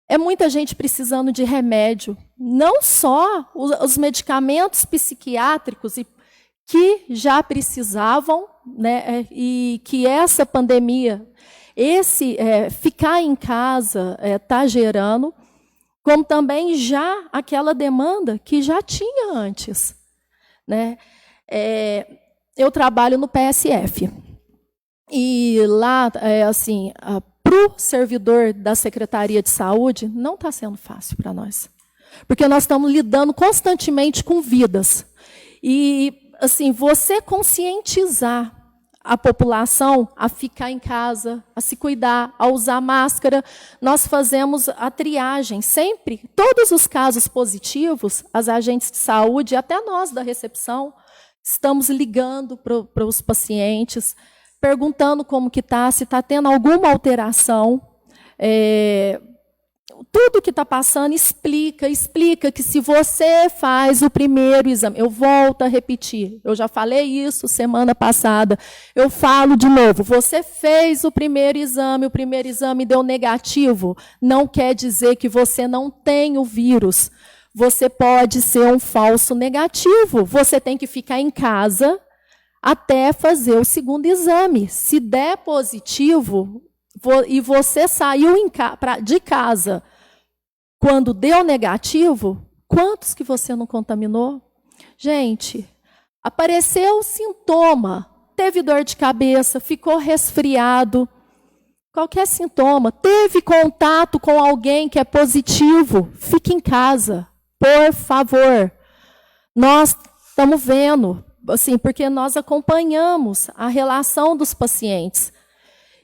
É muita gente precisando de remédio. Não só os medicamentos psiquiátricos que já precisavam, né, e que essa pandemia, ficar em casa está gerando, como também já aquela demanda que já tinha antes. Né? Eu trabalho no PSF. E lá, para o servidor da Secretaria de Saúde, não está sendo fácil para nós. Porque nós estamos lidando constantemente com vidas. E, assim, você conscientizar a população a ficar em casa, a se cuidar, a usar máscara, nós fazemos a triagem. Sempre, todos os casos positivos, as agentes de saúde, até nós da recepção, estamos ligando para os pacientes, perguntando como que está, se está tendo alguma alteração. Tudo que está passando, explica que se você faz o primeiro exame, eu volto a repetir, eu já falei isso semana passada, eu falo de novo, você fez o primeiro exame deu negativo, não quer dizer que você não tem o vírus, você pode ser um falso negativo, você tem que ficar em casa até fazer o segundo exame. Se der positivo e você saiu de casa quando deu negativo, quantos que você não contaminou? Gente, apareceu sintoma, teve dor de cabeça, ficou resfriado, qualquer sintoma, teve contato com alguém que é positivo, fique em casa, por favor. Nós estamos vendo, assim, porque nós acompanhamos a relação dos pacientes.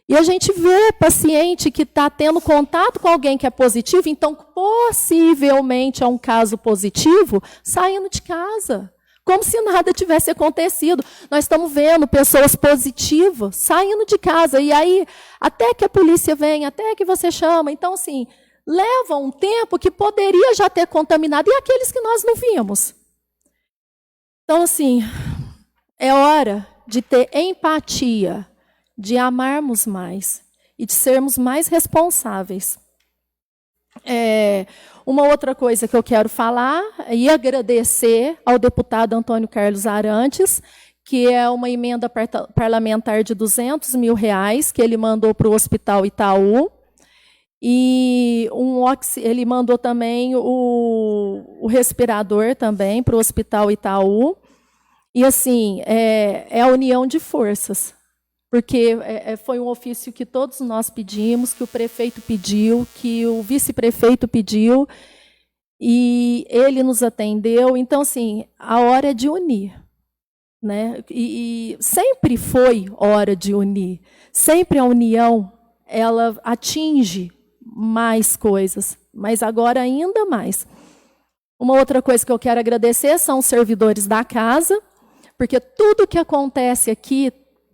E a gente vê paciente que está tendo contato com alguém que é positivo, então possivelmente é um caso positivo, saindo de casa, como se nada tivesse acontecido. Nós estamos vendo pessoas positivas saindo de casa, e aí, até que a polícia vem, até que você chama. Então, assim, leva um tempo que poderia já ter contaminado, e aqueles que nós não vimos. Então, assim, é hora de ter empatia, de amarmos mais e de sermos mais responsáveis. Uma outra coisa que eu quero falar e agradecer ao deputado Antônio Carlos Arantes, que é uma emenda parlamentar de R$200 mil, que ele mandou para o Hospital Itaú. E ele mandou também o respirador também para o Hospital Itaú. E, assim, é a união de forças, porque foi um ofício que todos nós pedimos, que o prefeito pediu, que o vice-prefeito pediu, e ele nos atendeu. Então, assim, a hora é de unir, né? E sempre foi hora de unir. Sempre a união, ela atinge mais coisas, mas agora ainda mais. Uma outra coisa que eu quero agradecer são os servidores da casa, porque tudo que acontece aqui,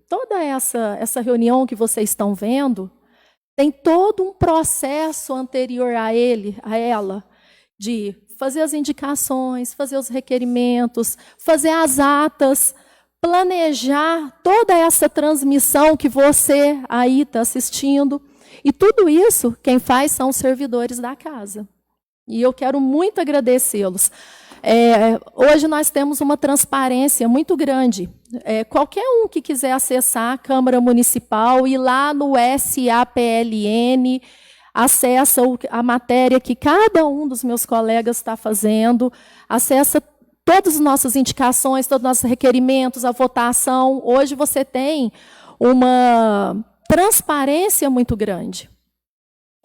toda essa reunião que vocês estão vendo, tem todo um processo anterior a ela, de fazer as indicações, fazer os requerimentos, fazer as atas, planejar toda essa transmissão que você aí está assistindo. E tudo isso, quem faz são os servidores da casa. E eu quero muito agradecê-los. Hoje nós temos uma transparência muito grande. Qualquer um que quiser acessar a Câmara Municipal, ir lá no SAPLN, acessa a matéria que cada um dos meus colegas está fazendo, acessa todas as nossas indicações, todos os nossos requerimentos, a votação. Hoje você tem uma transparência muito grande.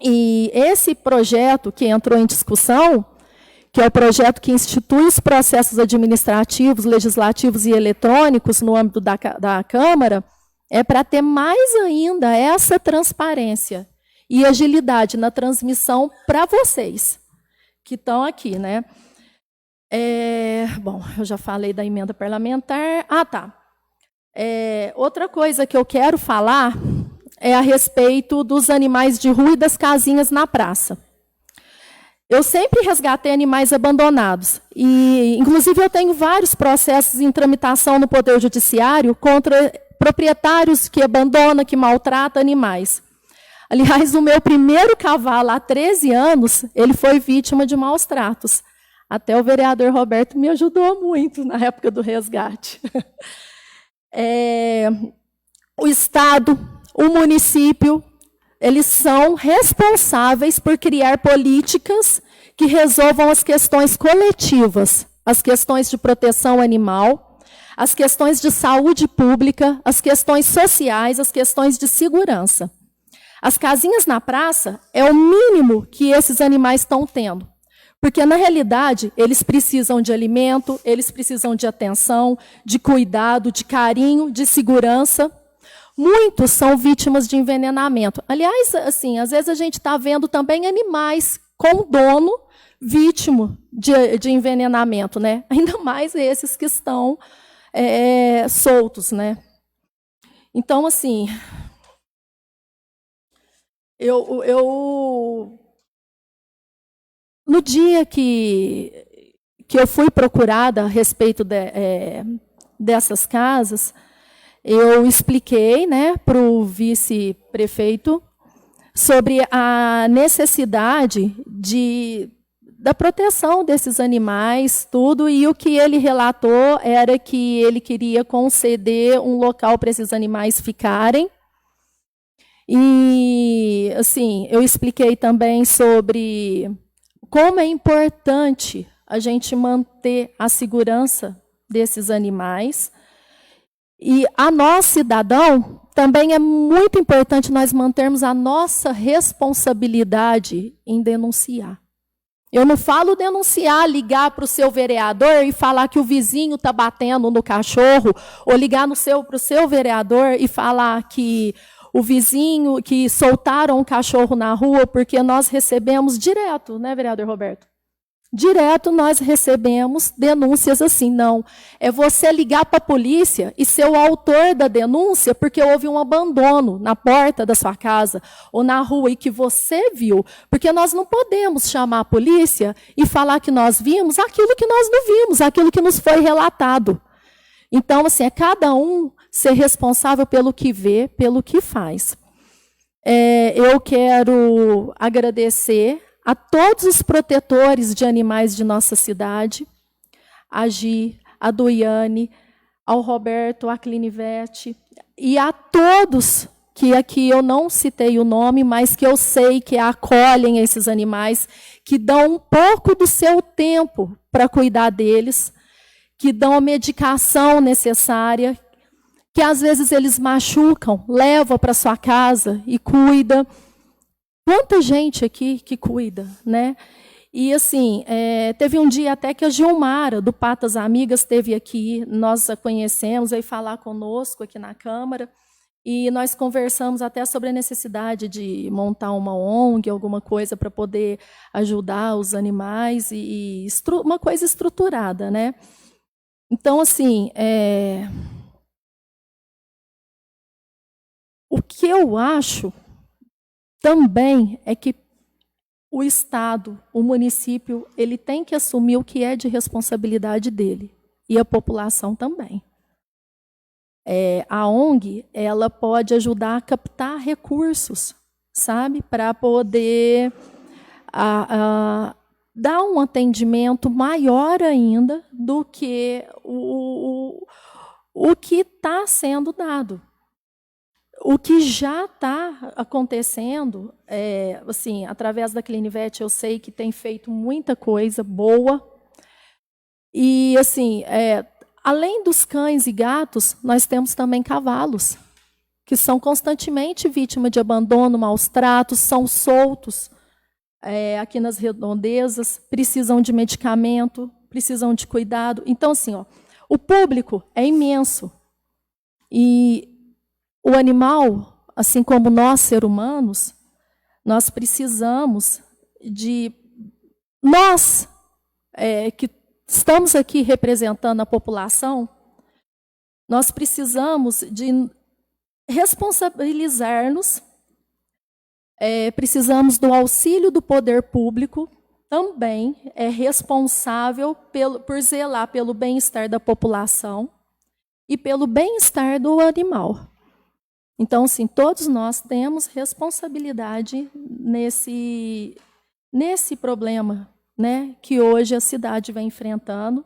E esse projeto que entrou em discussão, que é o projeto que institui os processos administrativos, legislativos e eletrônicos no âmbito da Câmara, é para ter mais ainda essa transparência e agilidade na transmissão para vocês que estão aqui, né? Bom, eu já falei da emenda parlamentar. Outra coisa que eu quero falar é a respeito dos animais de rua e das casinhas na praça. Eu sempre resgatei animais abandonados. E, inclusive, eu tenho vários processos em tramitação no Poder Judiciário contra proprietários que abandonam, que maltratam animais. Aliás, o meu primeiro cavalo, há 13 anos, ele foi vítima de maus tratos. Até o vereador Roberto me ajudou muito na época do resgate. O Estado, o município, eles são responsáveis por criar políticas que resolvam as questões coletivas, as questões de proteção animal, as questões de saúde pública, as questões sociais, as questões de segurança. As casinhas na praça é o mínimo que esses animais estão tendo, porque, na realidade, eles precisam de alimento, eles precisam de atenção, de cuidado, de carinho, de segurança. Muitos são vítimas de envenenamento. Aliás, assim, às vezes a gente está vendo também animais com dono vítima de envenenamento, né? Ainda mais esses que estão soltos, né? Então, assim, no dia que eu fui procurada a respeito dessas casas, eu expliquei, né, para o vice-prefeito sobre a necessidade da proteção desses animais, tudo, e o que ele relatou era que ele queria conceder um local para esses animais ficarem. E, assim, eu expliquei também sobre como é importante a gente manter a segurança desses animais. E a nós, cidadão, também é muito importante nós mantermos a nossa responsabilidade em denunciar. Eu não falo denunciar, ligar para o seu vereador e falar que o vizinho está batendo no cachorro, ou ligar para o seu vereador e falar que o vizinho, que soltaram um cachorro na rua, porque nós recebemos direto, né, vereador Roberto? Direto nós recebemos denúncias assim, não, é você ligar para a polícia e ser o autor da denúncia porque houve um abandono na porta da sua casa ou na rua e que você viu, porque nós não podemos chamar a polícia e falar que nós vimos aquilo que nós não vimos, aquilo que nos foi relatado. Então, assim, é cada um ser responsável pelo que vê, pelo que faz. Eu quero agradecer a todos os protetores de animais de nossa cidade, a Gi, a Doiane, ao Roberto, a Clinivete, e a todos que aqui eu não citei o nome, mas que eu sei que acolhem esses animais, que dão um pouco do seu tempo para cuidar deles, que dão a medicação necessária, que às vezes eles machucam, levam para sua casa e cuida. Quanta gente aqui que cuida, né? E assim, teve um dia até que a Gilmara, do Patas Amigas, esteve aqui, nós a conhecemos, veio falar conosco aqui na Câmara, e nós conversamos até sobre a necessidade de montar uma ONG, alguma coisa para poder ajudar os animais, e uma coisa estruturada, né? Então, assim, o que eu acho também é que o Estado, o município, ele tem que assumir o que é de responsabilidade dele, e a população também. A ONG, ela pode ajudar a captar recursos, sabe, para poder dar um atendimento maior ainda do que o que está sendo dado. O que já está acontecendo, assim, através da Clinivete, eu sei que tem feito muita coisa boa. E, assim, além dos cães e gatos, nós temos também cavalos, que são constantemente vítimas de abandono, maus tratos, são soltos aqui nas redondezas, precisam de medicamento, precisam de cuidado. Então, assim, o público é imenso. E o animal, assim como nós, seres humanos, nós precisamos de... Nós, que estamos aqui representando a população, nós precisamos de responsabilizar-nos, precisamos do auxílio do poder público, também é responsável por zelar pelo bem-estar da população e pelo bem-estar do animal. Então, sim, todos nós temos responsabilidade nesse problema, né, que hoje a cidade vem enfrentando.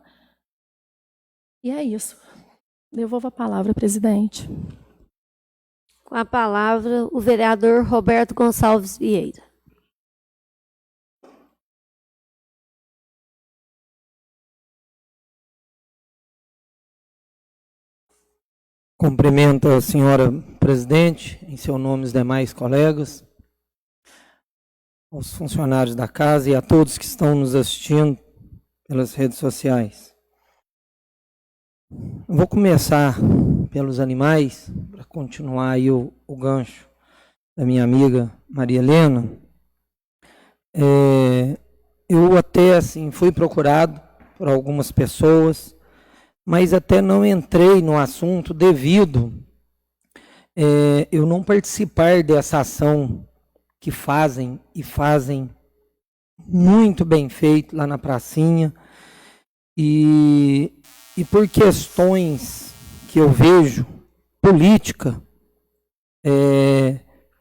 E é isso. Devolvo a palavra, presidente. Com a palavra, o vereador Roberto Gonçalves Vieira. Cumprimento a senhora presidente, em seu nome os demais colegas, aos funcionários da casa e a todos que estão nos assistindo pelas redes sociais. Eu vou começar pelos animais, para continuar aí o gancho da minha amiga Maria Helena. Eu até assim fui procurado por algumas pessoas, mas até não entrei no assunto devido eu não participar dessa ação que fazem muito bem feito lá na pracinha, e por questões que eu vejo política,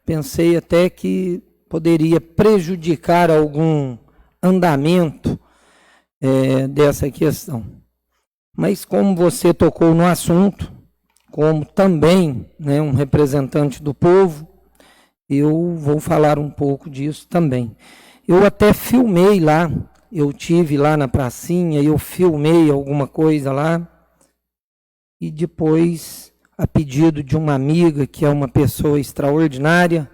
pensei até que poderia prejudicar algum andamento dessa questão. Mas como você tocou no assunto, como também, né, um representante do povo, eu vou falar um pouco disso também. Eu até filmei lá, eu tive lá na pracinha, eu filmei alguma coisa lá, e depois, a pedido de uma amiga, que é uma pessoa extraordinária,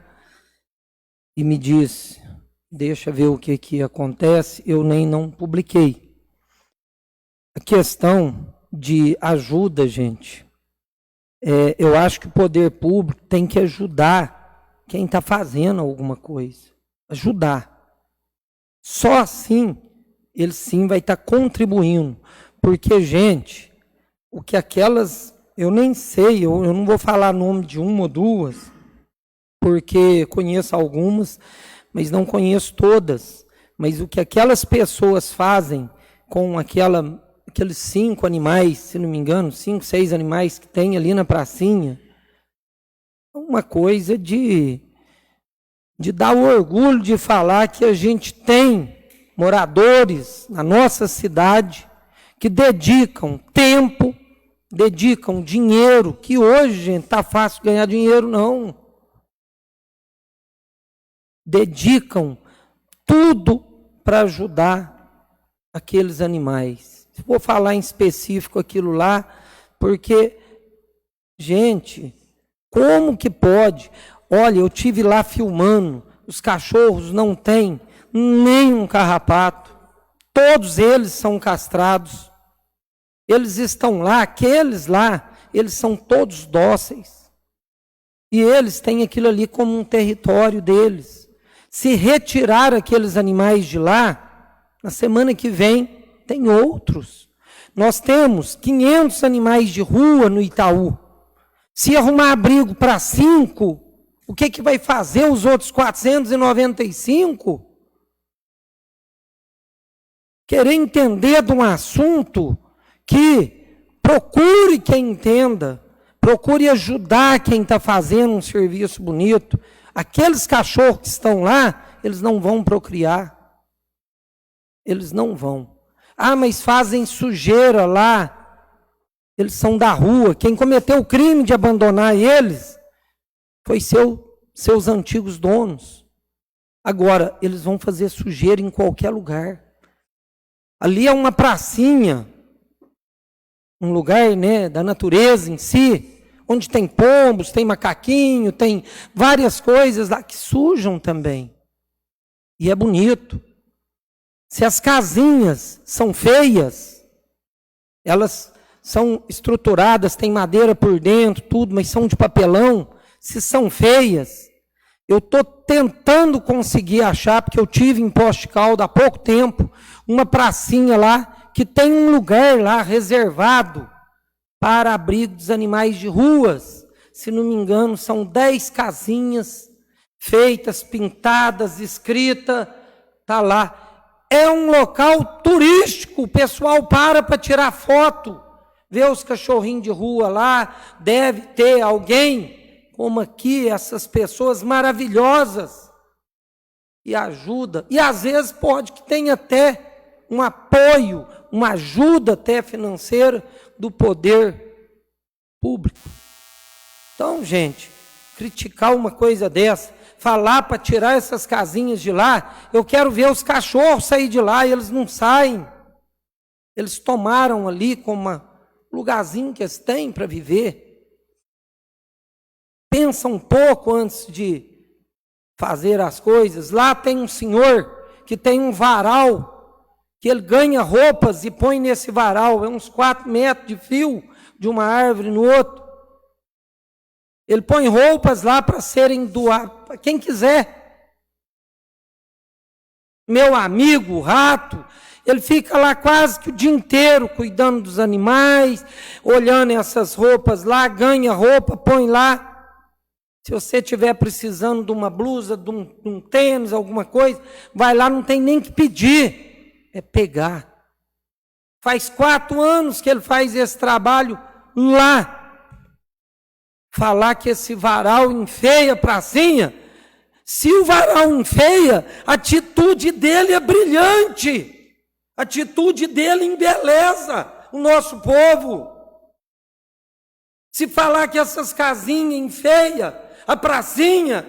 e me disse, deixa ver o que acontece, eu nem não publiquei. A questão de ajuda, gente, eu acho que o poder público tem que ajudar quem está fazendo alguma coisa. Ajudar. Só assim ele sim vai estar contribuindo. Porque, gente, o que aquelas, eu nem sei, eu não vou falar nome de uma ou duas, porque conheço algumas, mas não conheço todas. Mas o que aquelas pessoas fazem com aqueles 5 animais, se não me engano, 5, 6 animais que tem ali na pracinha, é uma coisa de dar o orgulho de falar que a gente tem moradores na nossa cidade que dedicam tempo, dedicam dinheiro, que hoje, gente, está fácil ganhar dinheiro, não. Dedicam tudo para ajudar aqueles animais. Vou falar em específico aquilo lá, porque, gente, como que pode? Olha, eu tive lá filmando, os cachorros não têm nenhum carrapato, todos eles são castrados, eles estão lá, aqueles lá, eles são todos dóceis, e eles têm aquilo ali como um território deles. Se retirar aqueles animais de lá, na semana que vem, tem outros. Nós temos 500 animais de rua no Itaú. Se arrumar abrigo para 5, o que vai fazer os outros 495? Querer entender de um assunto que procure quem entenda, procure ajudar quem está fazendo um serviço bonito. Aqueles cachorros que estão lá, eles não vão procriar. Eles não vão. Ah, mas fazem sujeira lá. Eles são da rua. Quem cometeu o crime de abandonar eles foi seus antigos donos. Agora, eles vão fazer sujeira em qualquer lugar. Ali é uma pracinha, um lugar, né, da natureza em si, onde tem pombos, tem macaquinho, tem várias coisas lá que sujam também. E é bonito. Se as casinhas são feias, elas são estruturadas, tem madeira por dentro, tudo, mas são de papelão. Se são feias, eu estou tentando conseguir achar, porque eu tive em Poços de Caldas há pouco tempo, uma pracinha lá, que tem um lugar lá reservado para abrigo dos animais de ruas. Se não me engano, são 10 casinhas feitas, pintadas, escritas, está lá. É um local turístico, o pessoal para tirar foto, vê os cachorrinhos de rua lá, deve ter alguém, como aqui, essas pessoas maravilhosas, e ajuda. E às vezes pode que tenha até um apoio, uma ajuda até financeira do poder público. Então, gente, criticar uma coisa dessa, falar para tirar essas casinhas de lá, eu quero ver os cachorros sair de lá e eles não saem. Eles tomaram ali como um lugarzinho que eles têm para viver. Pensa um pouco antes de fazer as coisas. Lá tem um senhor que tem um varal, que ele ganha roupas e põe nesse varal, é uns 4 metros de fio de uma árvore no outro. Ele põe roupas lá para serem doadas para quem quiser. Meu amigo, o rato, ele fica lá quase que o dia inteiro cuidando dos animais, olhando essas roupas lá, ganha roupa, põe lá. Se você estiver precisando de uma blusa, de um tênis, alguma coisa, vai lá, não tem nem que pedir, é pegar. Faz 4 anos que ele faz esse trabalho lá. Falar que esse varal enfeia a pracinha, se o varal enfeia, a atitude dele é brilhante, a atitude dele embeleza o nosso povo. Se falar que essas casinhas enfeiam a pracinha,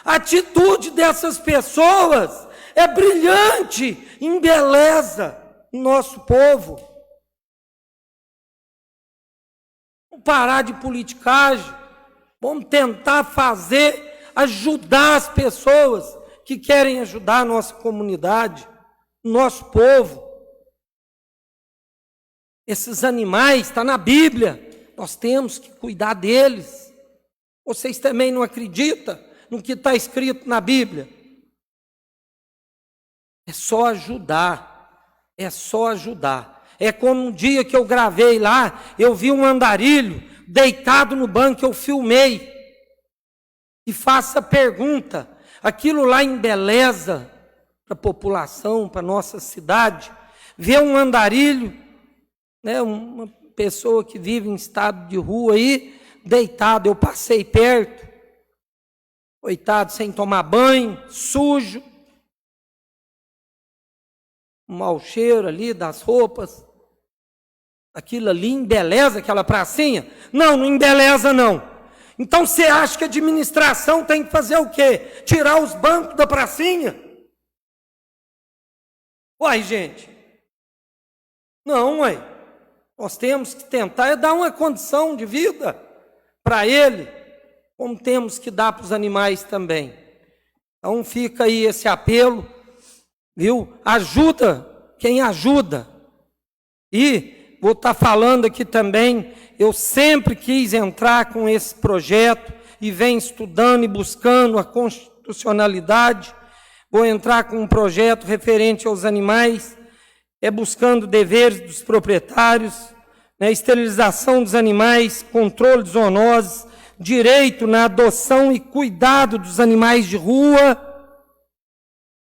a atitude dessas pessoas é brilhante, embeleza o nosso povo. Vamos parar de politicagem. Vamos tentar ajudar as pessoas que querem ajudar a nossa comunidade, o nosso povo. Esses animais, está na Bíblia, nós temos que cuidar deles. Vocês também não acreditam no que está escrito na Bíblia? É só ajudar. É só ajudar. É como um dia que eu gravei lá, eu vi um andarilho deitado no banco, eu filmei. E faço a pergunta, aquilo lá embeleza para a população, para a nossa cidade, ver um andarilho, né, uma pessoa que vive em estado de rua aí, deitado, eu passei perto, coitado, sem tomar banho, sujo, um mau cheiro ali das roupas, aquilo ali embeleza aquela pracinha? Não, não embeleza não. Então você acha que a administração tem que fazer o quê? Tirar os bancos da pracinha? Uai, gente. Não, uai. Nós temos que tentar dar uma condição de vida para ele, como temos que dar para os animais também. Então fica aí esse apelo, viu? Ajuda quem ajuda. E vou estar falando aqui também, eu sempre quis entrar com esse projeto e venho estudando e buscando a constitucionalidade. Vou entrar com um projeto referente aos animais, buscando deveres dos proprietários, né, esterilização dos animais, controle de zoonoses, direito na adoção e cuidado dos animais de rua,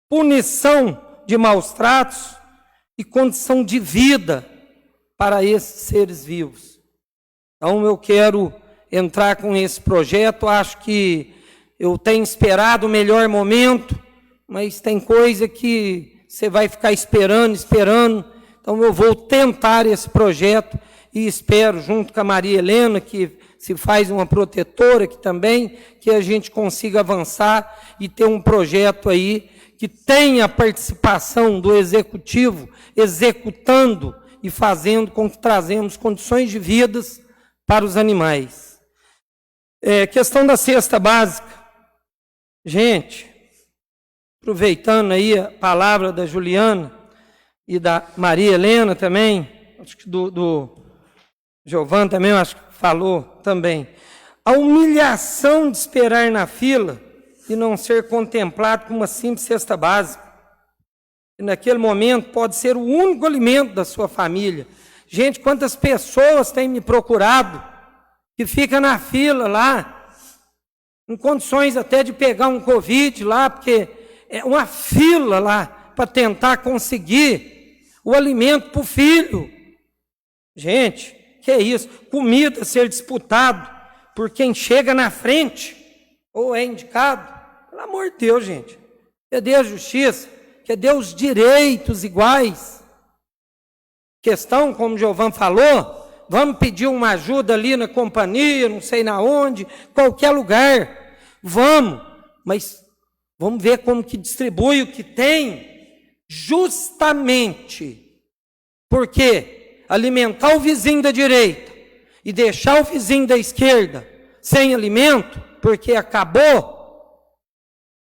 punição de maus tratos e condição de vida para esses seres vivos. Então eu quero entrar com esse projeto, acho que eu tenho esperado o melhor momento, mas tem coisa que você vai ficar esperando, então eu vou tentar esse projeto e espero, junto com a Maria Helena, que se faz uma protetora aqui também, que a gente consiga avançar e ter um projeto aí que tenha a participação do Executivo, executando e fazendo com que trazemos condições de vida para os animais. Questão da cesta básica. Gente, aproveitando aí a palavra da Juliana e da Maria Helena também, acho que do Giovanni também, acho que falou também. A humilhação de esperar na fila e não ser contemplado com uma simples cesta básica. E naquele momento pode ser o único alimento da sua família. Gente, quantas pessoas têm me procurado que fica na fila lá, em condições até de pegar um Covid lá, porque é uma fila lá para tentar conseguir o alimento para o filho. Gente, que é isso? Comida ser disputado por quem chega na frente ou é indicado. Pelo amor de Deus, gente. Cadê a justiça? Cadê os direitos iguais? Questão, como o Giovanni falou, vamos pedir uma ajuda ali na companhia, não sei na onde, qualquer lugar. Vamos, mas vamos ver como que distribui o que tem, justamente porque alimentar o vizinho da direita e deixar o vizinho da esquerda sem alimento, porque acabou,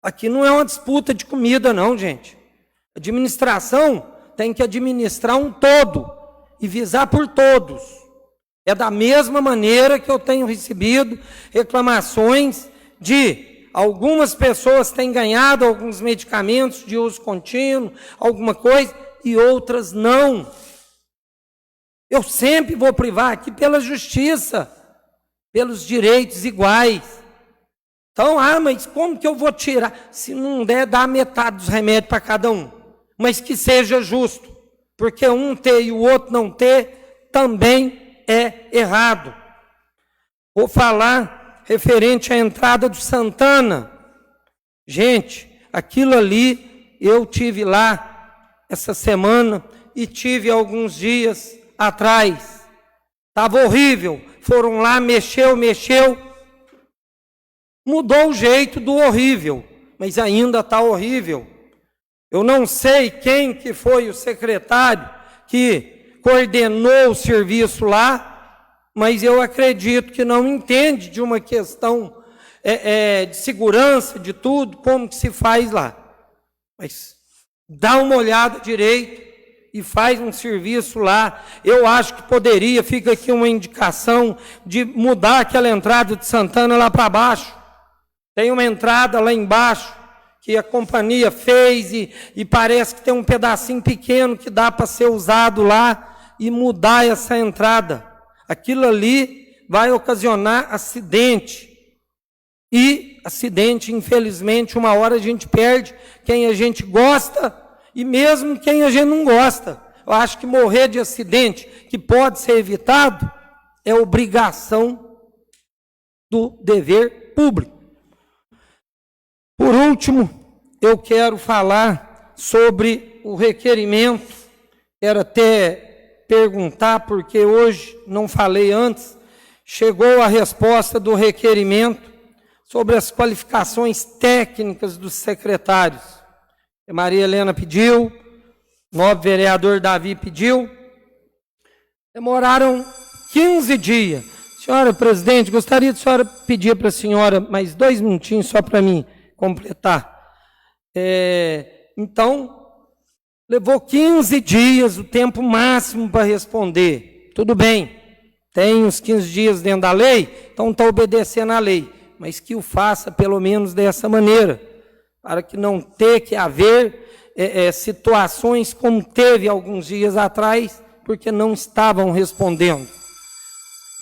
aqui não é uma disputa de comida não, gente. A administração tem que administrar um todo e visar por todos. É da mesma maneira que eu tenho recebido reclamações de algumas pessoas têm ganhado alguns medicamentos de uso contínuo, alguma coisa, e outras não. Eu sempre vou privar aqui pela justiça, pelos direitos iguais. Então, mas como que eu vou tirar? Se não der, dá metade dos remédios para cada um. Mas que seja justo, porque um ter e o outro não ter também é errado. Vou falar referente à entrada do Santana. Gente, aquilo ali, eu tive lá essa semana e tive alguns dias atrás. Estava horrível. Foram lá, mexeu. Mudou o jeito do horrível, mas ainda está horrível. Eu não sei quem que foi o secretário que coordenou o serviço lá, mas eu acredito que não entende de uma questão de segurança, de tudo, como que se faz lá. Mas dá uma olhada direito e faz um serviço lá. Eu acho que poderia, fica aqui uma indicação de mudar aquela entrada de Santana lá para baixo. Tem uma entrada lá embaixo, que a companhia fez e parece que tem um pedacinho pequeno que dá para ser usado lá e mudar essa entrada. Aquilo ali vai ocasionar acidente. E acidente, infelizmente, uma hora a gente perde quem a gente gosta e mesmo quem a gente não gosta. Eu acho que morrer de acidente, que pode ser evitado, é obrigação do dever público. Por último, eu quero falar sobre o requerimento. Quero até perguntar, porque hoje não falei antes, chegou a resposta do requerimento sobre as qualificações técnicas dos secretários. A Maria Helena pediu, o novo vereador Davi pediu. Demoraram 15 dias. Senhora presidente, gostaria de a senhora pedir para a senhora mais 2 minutinhos só para mim completar. Então, levou 15 dias, o tempo máximo para responder. Tudo bem, tem os 15 dias dentro da lei, então está obedecendo à lei. Mas que o faça pelo menos dessa maneira, para que não tenha que haver situações como teve alguns dias atrás, porque não estavam respondendo.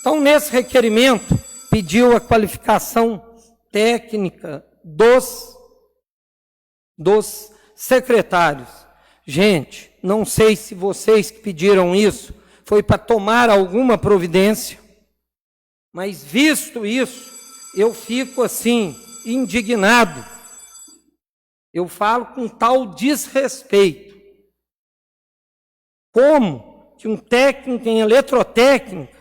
Então, nesse requerimento, pediu a qualificação técnica dos secretários. Gente, não sei se vocês que pediram isso foi para tomar alguma providência, mas visto isso, eu fico assim, indignado. Eu falo com tal desrespeito. Como que um técnico em eletrotécnica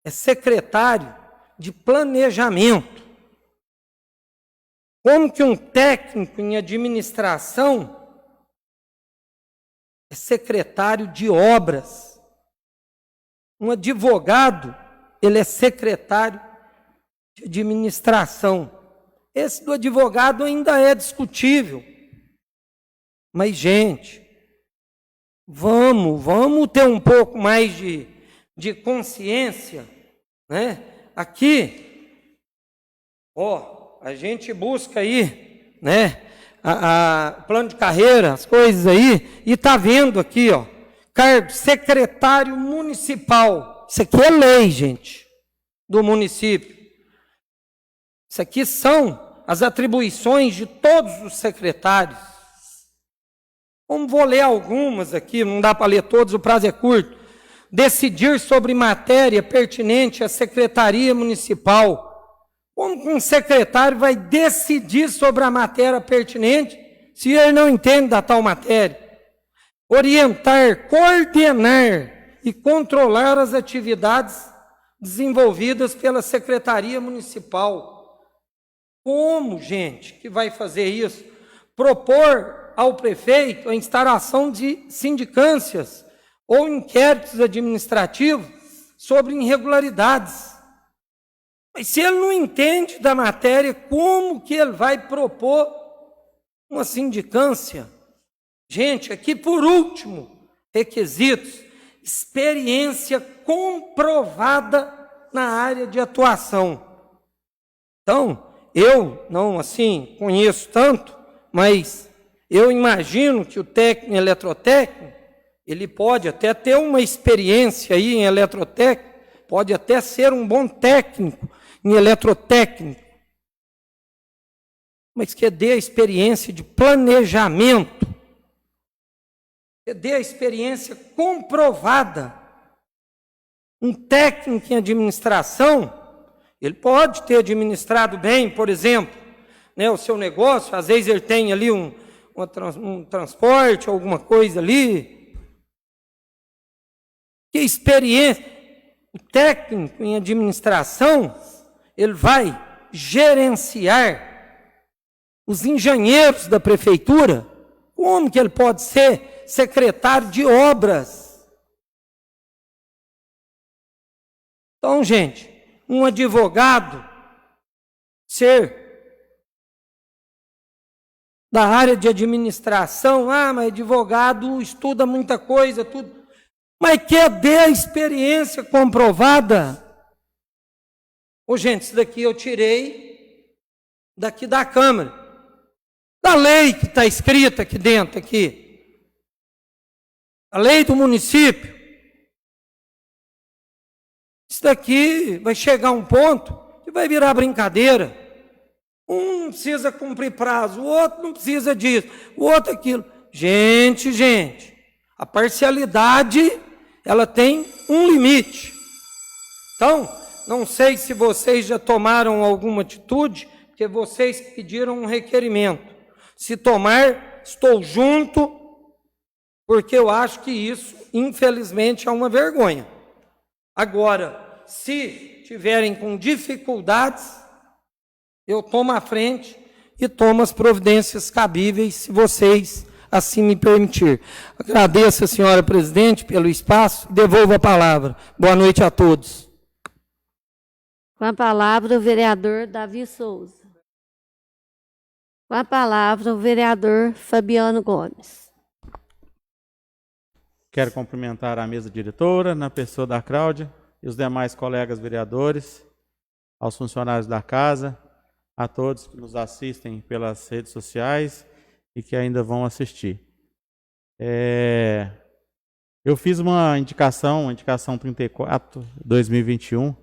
é secretário de planejamento? Como que um técnico em administração é secretário de obras? Um advogado, ele é secretário de administração. Esse do advogado ainda é discutível. Mas, gente, vamos ter um pouco mais de consciência, né? Aqui, a gente busca aí, né? Plano de carreira, as coisas aí, e está vendo aqui, cargo secretário municipal. Isso aqui é lei, gente, do município. Isso aqui são as atribuições de todos os secretários. Vou ler algumas aqui, não dá para ler todos, o prazo é curto. Decidir sobre matéria pertinente à Secretaria Municipal. Como que um secretário vai decidir sobre a matéria pertinente se ele não entende da tal matéria? Orientar, coordenar e controlar as atividades desenvolvidas pela Secretaria Municipal. Como, gente, que vai fazer isso? Propor ao prefeito a instalação de sindicâncias ou inquéritos administrativos sobre irregularidades. Mas se ele não entende da matéria, como que ele vai propor uma sindicância? Gente, aqui por último, requisitos, experiência comprovada na área de atuação. Então, eu não assim conheço tanto, mas eu imagino que o técnico em eletrotécnico, ele pode até ter uma experiência aí em eletrotécnico, pode até ser um bom técnico em eletrotécnico, mas que dê a experiência de planejamento, que dê a experiência comprovada. Um técnico em administração, ele pode ter administrado bem, por exemplo, né, o seu negócio, às vezes ele tem ali um transporte, alguma coisa ali. Que experiência? O técnico em administração, ele vai gerenciar os engenheiros da prefeitura. Como que ele pode ser secretário de obras? Então, gente, um advogado ser da área de administração, mas advogado estuda muita coisa, tudo, mas quer ter a experiência comprovada. Gente, isso daqui eu tirei daqui da Câmara. da lei que está escrita aqui dentro, aqui. A lei do município. Isso daqui vai chegar um ponto que vai virar brincadeira. Um não precisa cumprir prazo, o outro não precisa disso, o outro aquilo. Gente, a parcialidade, ela tem um limite. Então, não sei se vocês já tomaram alguma atitude, porque vocês pediram um requerimento. Se tomar, estou junto, porque eu acho que isso, infelizmente, é uma vergonha. Agora, se tiverem com dificuldades, eu tomo a frente e tomo as providências cabíveis, se vocês assim me permitir. Agradeço a senhora presidente pelo espaço e devolvo a palavra. Boa noite a todos. Com a palavra, o vereador Davi Souza. Com a palavra, o vereador Fabiano Gomes. Quero cumprimentar a mesa diretora, na pessoa da Cláudia, e os demais colegas vereadores, aos funcionários da casa, a todos que nos assistem pelas redes sociais e que ainda vão assistir. Eu fiz uma indicação 34, 2021.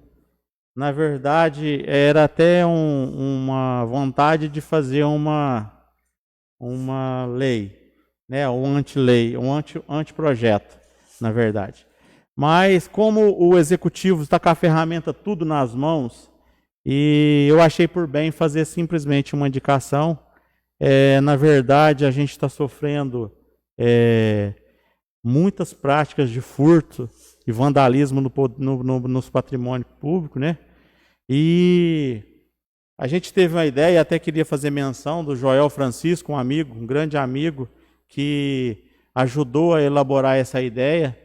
Na verdade, era até uma vontade de fazer uma lei, né, um anti-lei, um anteprojeto, na verdade. Mas como o executivo está com a ferramenta tudo nas mãos, e eu achei por bem fazer simplesmente uma indicação. Na verdade, a gente está sofrendo muitas práticas de furto e vandalismo nos patrimônios públicos, né? E a gente teve uma ideia, até queria fazer menção do Joel Francisco, um amigo, um grande amigo, que ajudou a elaborar essa ideia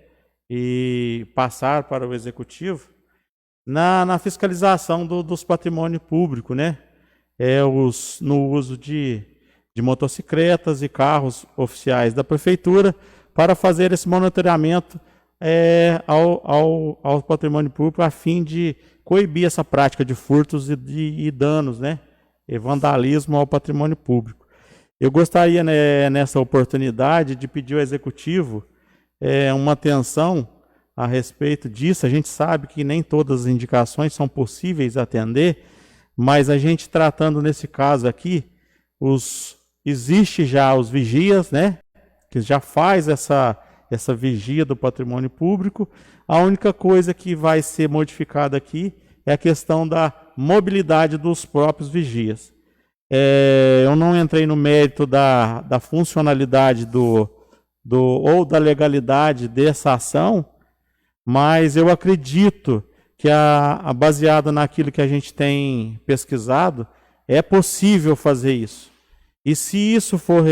e passar para o executivo na fiscalização dos patrimônios públicos, né? No uso de motocicletas e carros oficiais da prefeitura para fazer esse monitoramento ao patrimônio público a fim de coibir essa prática de furtos e danos, né? E vandalismo ao patrimônio público. Eu gostaria, né, nessa oportunidade, de pedir ao executivo uma atenção a respeito disso. A gente sabe que nem todas as indicações são possíveis atender, mas a gente tratando nesse caso aqui, existe já os vigias, né, que já faz essa vigia do patrimônio público. A única coisa que vai ser modificada aqui é a questão da mobilidade dos próprios vigias. Eu não entrei no mérito da funcionalidade ou da legalidade dessa ação, mas eu acredito que, baseado naquilo que a gente tem pesquisado, é possível fazer isso. E se isso for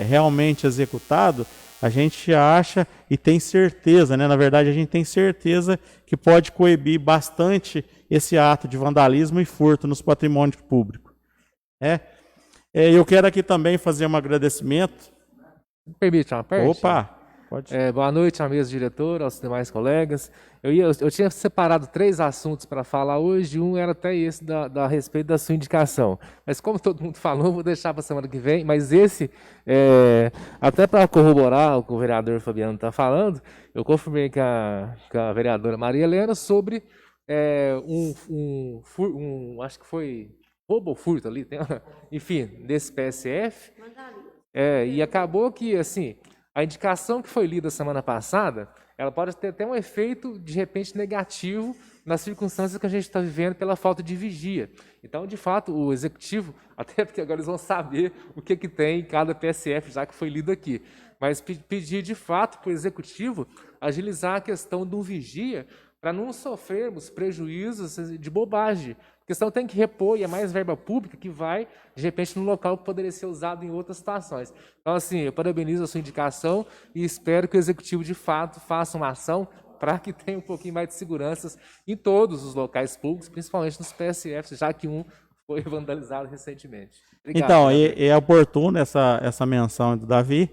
realmente executado, a gente acha e tem certeza, né? Na verdade, a gente tem certeza que pode coibir bastante esse ato de vandalismo e furto nos patrimônios públicos. Eu quero aqui também fazer um agradecimento. Me permite uma parte? Opa! Pode. Boa noite à mesa diretora, aos demais colegas. Eu tinha separado 3 assuntos para falar hoje, um era até esse a respeito da sua indicação. Mas como todo mundo falou, vou deixar para a semana que vem. Mas esse, até para corroborar o que o vereador Fabiano está falando, eu confirmei com a vereadora Maria Helena sobre acho que foi roubo ou furto ali, enfim, desse PSF. E acabou que, assim, a indicação que foi lida semana passada, ela pode ter até um efeito, de repente, negativo nas circunstâncias que a gente está vivendo pela falta de vigia. Então, de fato, o executivo, até porque agora eles vão saber o que tem em cada PSF, já que foi lido aqui, mas pedir, de fato, para o executivo agilizar a questão do vigia para não sofrermos prejuízos de bobagem. Porque senão tem que repor, e é mais verba pública que vai, de repente, no local que poderia ser usado em outras situações. Então, assim, eu parabenizo a sua indicação e espero que o Executivo, de fato, faça uma ação para que tenha um pouquinho mais de segurança em todos os locais públicos, principalmente nos PSFs, já que um foi vandalizado recentemente. Obrigado, então, é oportuno essa menção do Davi.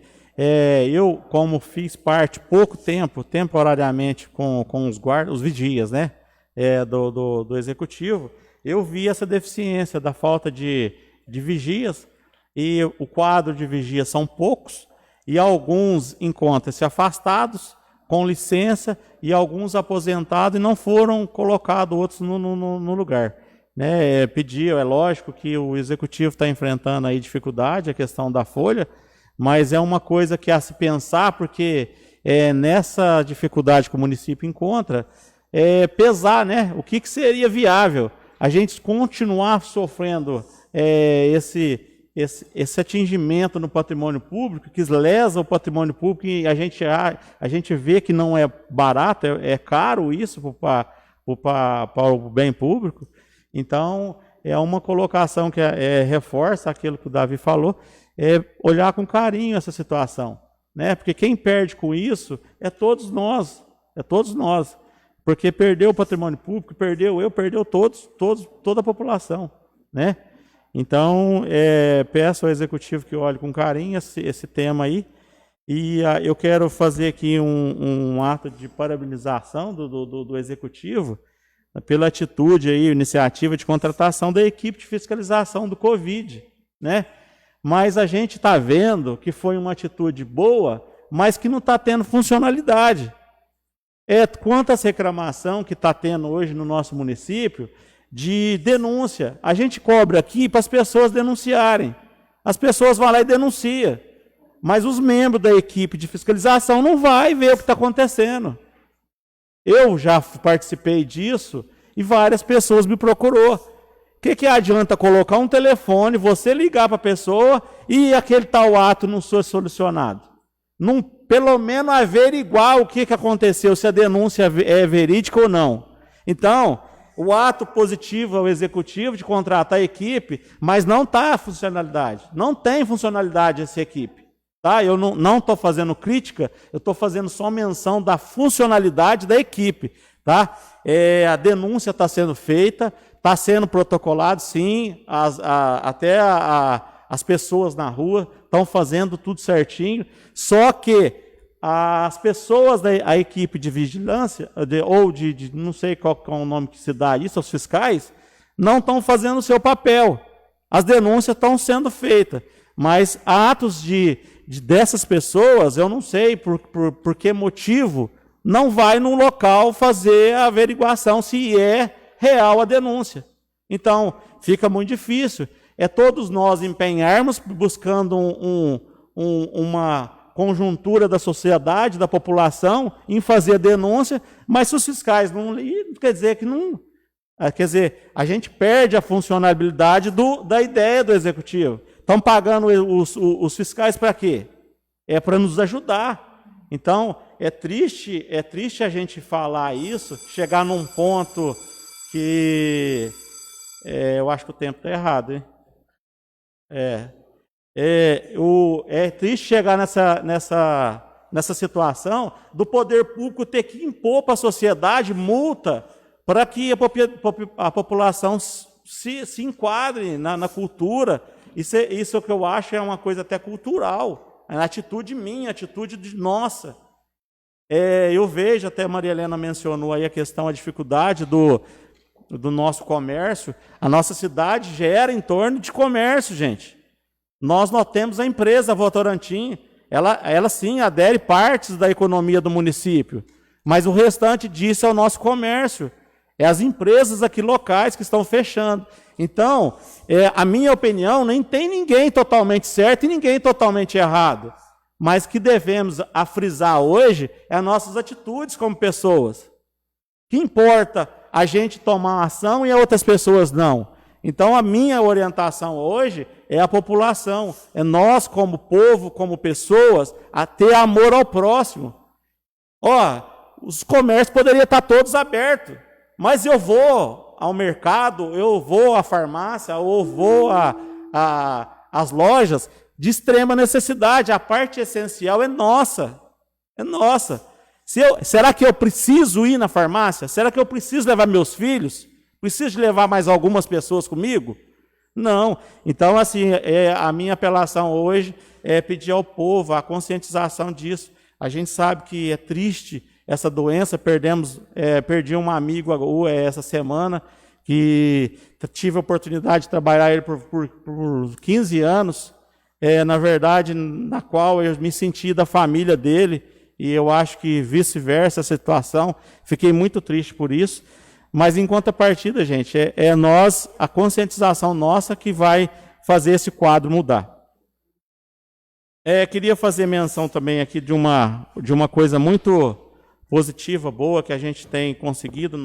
Eu, como fiz parte, pouco tempo, temporariamente, com os vigias, né, do Executivo, eu vi essa deficiência da falta de vigias e o quadro de vigia são poucos, e alguns encontram-se afastados, com licença, e alguns aposentados e não foram colocados outros no lugar. Né? É lógico que o executivo está enfrentando aí dificuldade, a questão da folha, mas é uma coisa que a se pensar, porque nessa dificuldade que o município encontra, pesar, né? O que seria viável? A gente continuar sofrendo esse atingimento no patrimônio público, que lesa o patrimônio público, e a gente vê que não é barato, é caro isso para o bem público. Então, é uma colocação que reforça aquilo que o Davi falou, olhar com carinho essa situação, né? Porque quem perde com isso é todos nós, porque perdeu o patrimônio público, perdeu toda a população, né? Então, peço ao executivo que olhe com carinho esse tema aí, e eu quero fazer aqui um ato de parabenização do executivo pela atitude aí, iniciativa de contratação da equipe de fiscalização do Covid, né? Mas a gente está vendo que foi uma atitude boa, mas que não está tendo funcionalidade. Quantas reclamação que está tendo hoje no nosso município de denúncia. A gente cobra aqui para as pessoas denunciarem. As pessoas vão lá e denunciam. Mas os membros da equipe de fiscalização não vai ver o que está acontecendo. Eu já participei disso e várias pessoas me procurou. O que adianta colocar um telefone, você ligar para a pessoa e aquele tal ato não ser solucionado? Não, pelo menos averiguar o que aconteceu, se a denúncia é verídica ou não. Então, o ato positivo ao executivo de contratar a equipe, mas não está a funcionalidade. Não tem funcionalidade essa equipe. Tá? Eu não estou fazendo crítica, eu estou fazendo só menção da funcionalidade da equipe. Tá? A denúncia está sendo feita, está sendo protocolado, sim, até as pessoas na rua estão fazendo tudo certinho, só que as pessoas da equipe de vigilância, ou não sei qual é o nome que se dá isso, os fiscais, não estão fazendo o seu papel. As denúncias estão sendo feitas, mas atos dessas pessoas, eu não sei por que motivo, não vai no local fazer a averiguação se é real a denúncia. Então, fica muito difícil. Todos nós empenharmos buscando uma conjuntura da sociedade, da população, em fazer a denúncia, mas se os fiscais não... Quer dizer que não... Quer dizer, a gente perde a funcionalidade da ideia do executivo. Estão pagando os fiscais para quê? Para nos ajudar. Então, é triste a gente falar isso, chegar num ponto que... eu acho que o tempo está errado, hein? É triste chegar nessa situação do poder público ter que impor para a sociedade multa para que a população se enquadre na cultura. Isso é o que eu acho é uma coisa até cultural, é uma atitude minha, atitude nossa. Eu vejo, até a Maria Helena mencionou aí a questão, a dificuldade do nosso comércio. A nossa cidade gera em torno de comércio, gente. Nós temos a empresa Votorantim, ela sim adere partes da economia do município, mas o restante disso é o nosso comércio, é as empresas aqui locais que estão fechando. Então, a minha opinião, nem tem ninguém totalmente certo e ninguém totalmente errado, mas que devemos frisar hoje é as nossas atitudes como pessoas. Que importa a gente tomar uma ação e outras pessoas não. Então, a minha orientação hoje é a população, é nós como povo, como pessoas, a ter amor ao próximo. Os comércios poderiam estar todos abertos, mas eu vou ao mercado, eu vou à farmácia, ou vou às lojas de extrema necessidade. A parte essencial é nossa, é nossa. Será que eu preciso ir na farmácia? Será que eu preciso levar meus filhos? Preciso de levar mais algumas pessoas comigo? Não. Então, assim, a minha apelação hoje é pedir ao povo a conscientização disso. A gente sabe que é triste essa doença. Perdi um amigo essa semana, que tive a oportunidade de trabalhar ele por 15 anos. na verdade, na qual eu me senti da família dele, e eu acho que vice-versa a situação. Fiquei muito triste por isso. Mas, em contrapartida, gente, a conscientização nossa que vai fazer esse quadro mudar. Queria fazer menção também aqui de uma coisa muito positiva, boa, que a gente tem conseguido.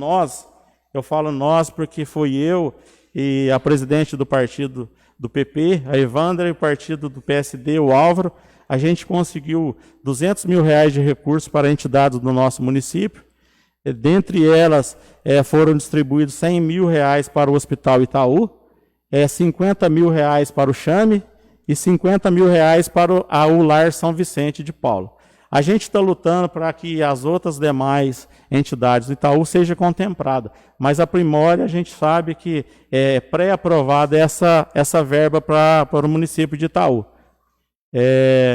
Eu falo nós porque foi eu e a presidente do partido do PP, a Evandra, e o partido do PSD, o Álvaro, a gente conseguiu R$200 mil de recursos para entidades do nosso município. Dentre elas, foram distribuídos R$100 mil para o Hospital Itaú, R$50 mil para o Chame e R$50 mil para o Lar São Vicente de Paulo. A gente está lutando para que as outras demais entidades do Itaú sejam contempladas, mas a Primória a gente sabe que é pré-aprovada essa verba para o município de Itaú.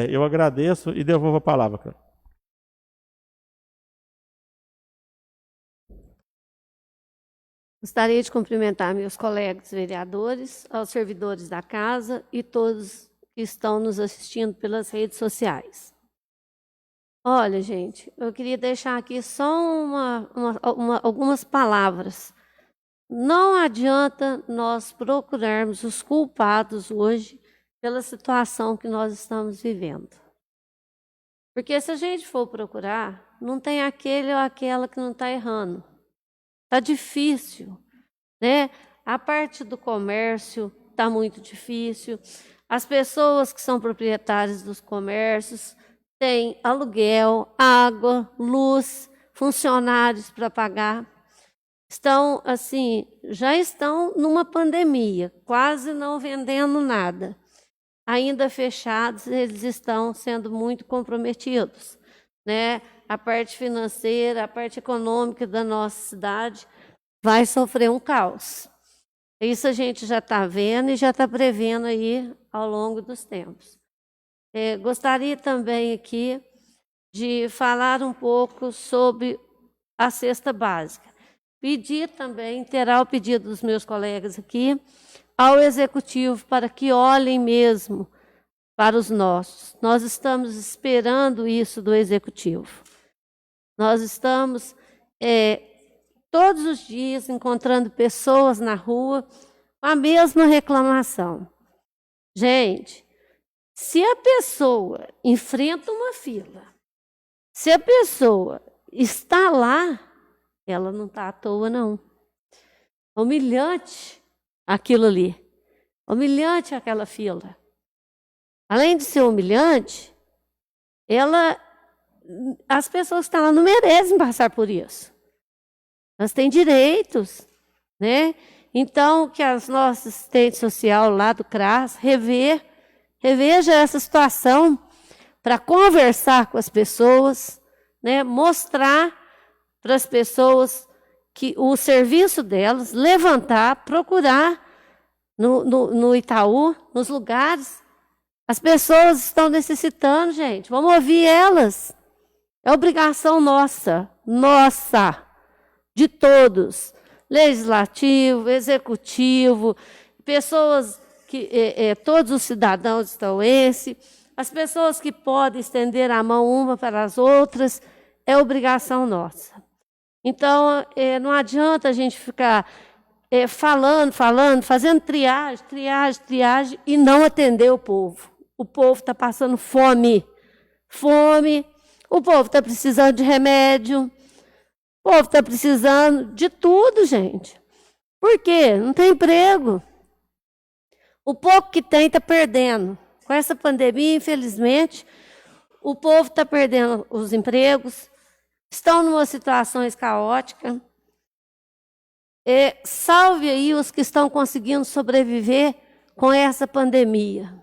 Eu agradeço e devolvo a palavra, cara. Gostaria de cumprimentar meus colegas vereadores, aos servidores da casa e todos que estão nos assistindo pelas redes sociais. Olha, gente, eu queria deixar aqui só algumas palavras. Não adianta nós procurarmos os culpados hoje pela situação que nós estamos vivendo. Porque se a gente for procurar, não tem aquele ou aquela que não está errando. Está difícil, né? A parte do comércio está muito difícil. As pessoas que são proprietárias dos comércios têm aluguel, água, luz, funcionários para pagar. Estão, assim, já estão numa pandemia, quase não vendendo nada. Ainda fechados, eles estão sendo muito comprometidos, né? A parte financeira, a parte econômica da nossa cidade vai sofrer um caos. Isso a gente já está vendo e já está prevendo aí ao longo dos tempos. Gostaria também aqui de falar um pouco sobre a cesta básica. Pedir também, terá o pedido dos meus colegas aqui, ao Executivo para que olhem mesmo para os nossos. Nós estamos esperando isso do Executivo. Nós estamos todos os dias encontrando pessoas na rua com a mesma reclamação. Gente, se a pessoa enfrenta uma fila, se a pessoa está lá, ela não está à toa, não. É humilhante aquilo ali. Humilhante aquela fila. Além de ser humilhante, as pessoas que estão lá não merecem passar por isso. Elas têm direitos, né? Então, que as nossas assistentes social lá do CRAS reveja essa situação para conversar com as pessoas, né? Mostrar para as pessoas que o serviço delas, levantar, procurar no Itaú, nos lugares. As pessoas estão necessitando, gente. Vamos ouvir elas. É obrigação nossa, de todos. Legislativo, executivo, pessoas que todos os cidadãos estauenses, as pessoas que podem estender a mão uma para as outras, é obrigação nossa. Então, não adianta a gente ficar falando, fazendo triagem e não atender o povo. O povo está passando fome. O povo está precisando de remédio. O povo está precisando de tudo, gente. Por quê? Não tem emprego. O pouco que tem está perdendo. Com essa pandemia, infelizmente, o povo está perdendo os empregos, estão numa situação caótica. Salve aí os que estão conseguindo sobreviver com essa pandemia.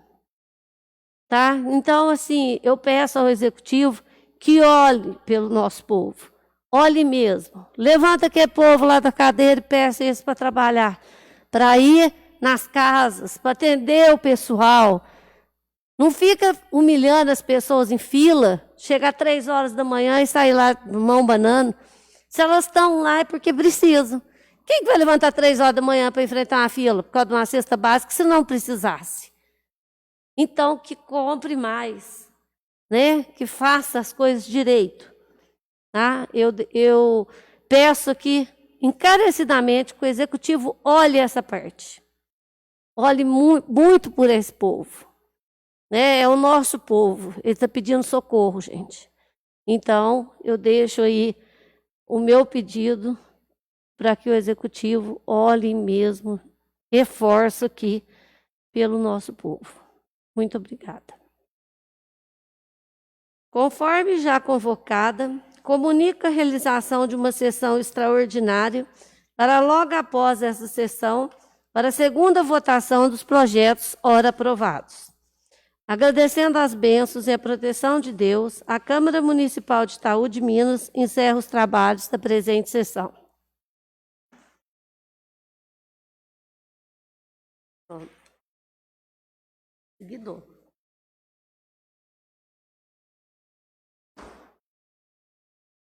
Tá? Então, assim, eu peço ao Executivo que olhe pelo nosso povo. Olhe mesmo. Levanta aquele povo lá da cadeira e peça eles para trabalhar. Para ir nas casas, para atender o pessoal. Não fica humilhando as pessoas em fila, chegar 3 horas da manhã e sair lá mão banando. Se elas estão lá é porque precisam. Quem que vai levantar 3 horas da manhã para enfrentar uma fila por causa de uma cesta básica se não precisasse? Então, que compre mais, né? Que faça as coisas direito. Tá? Eu peço aqui, encarecidamente, que o Executivo olhe essa parte. Olhe muito por esse povo. Né? É o nosso povo. Ele está pedindo socorro, gente. Então, eu deixo aí o meu pedido para que o Executivo olhe mesmo, reforço aqui pelo nosso povo. Muito obrigada. Conforme já convocada, comunica a realização de uma sessão extraordinária para logo após essa sessão, para a segunda votação dos projetos ora aprovados. Agradecendo as bênçãos e a proteção de Deus, a Câmara Municipal de Itaú de Minas encerra os trabalhos da presente sessão. Seguidor.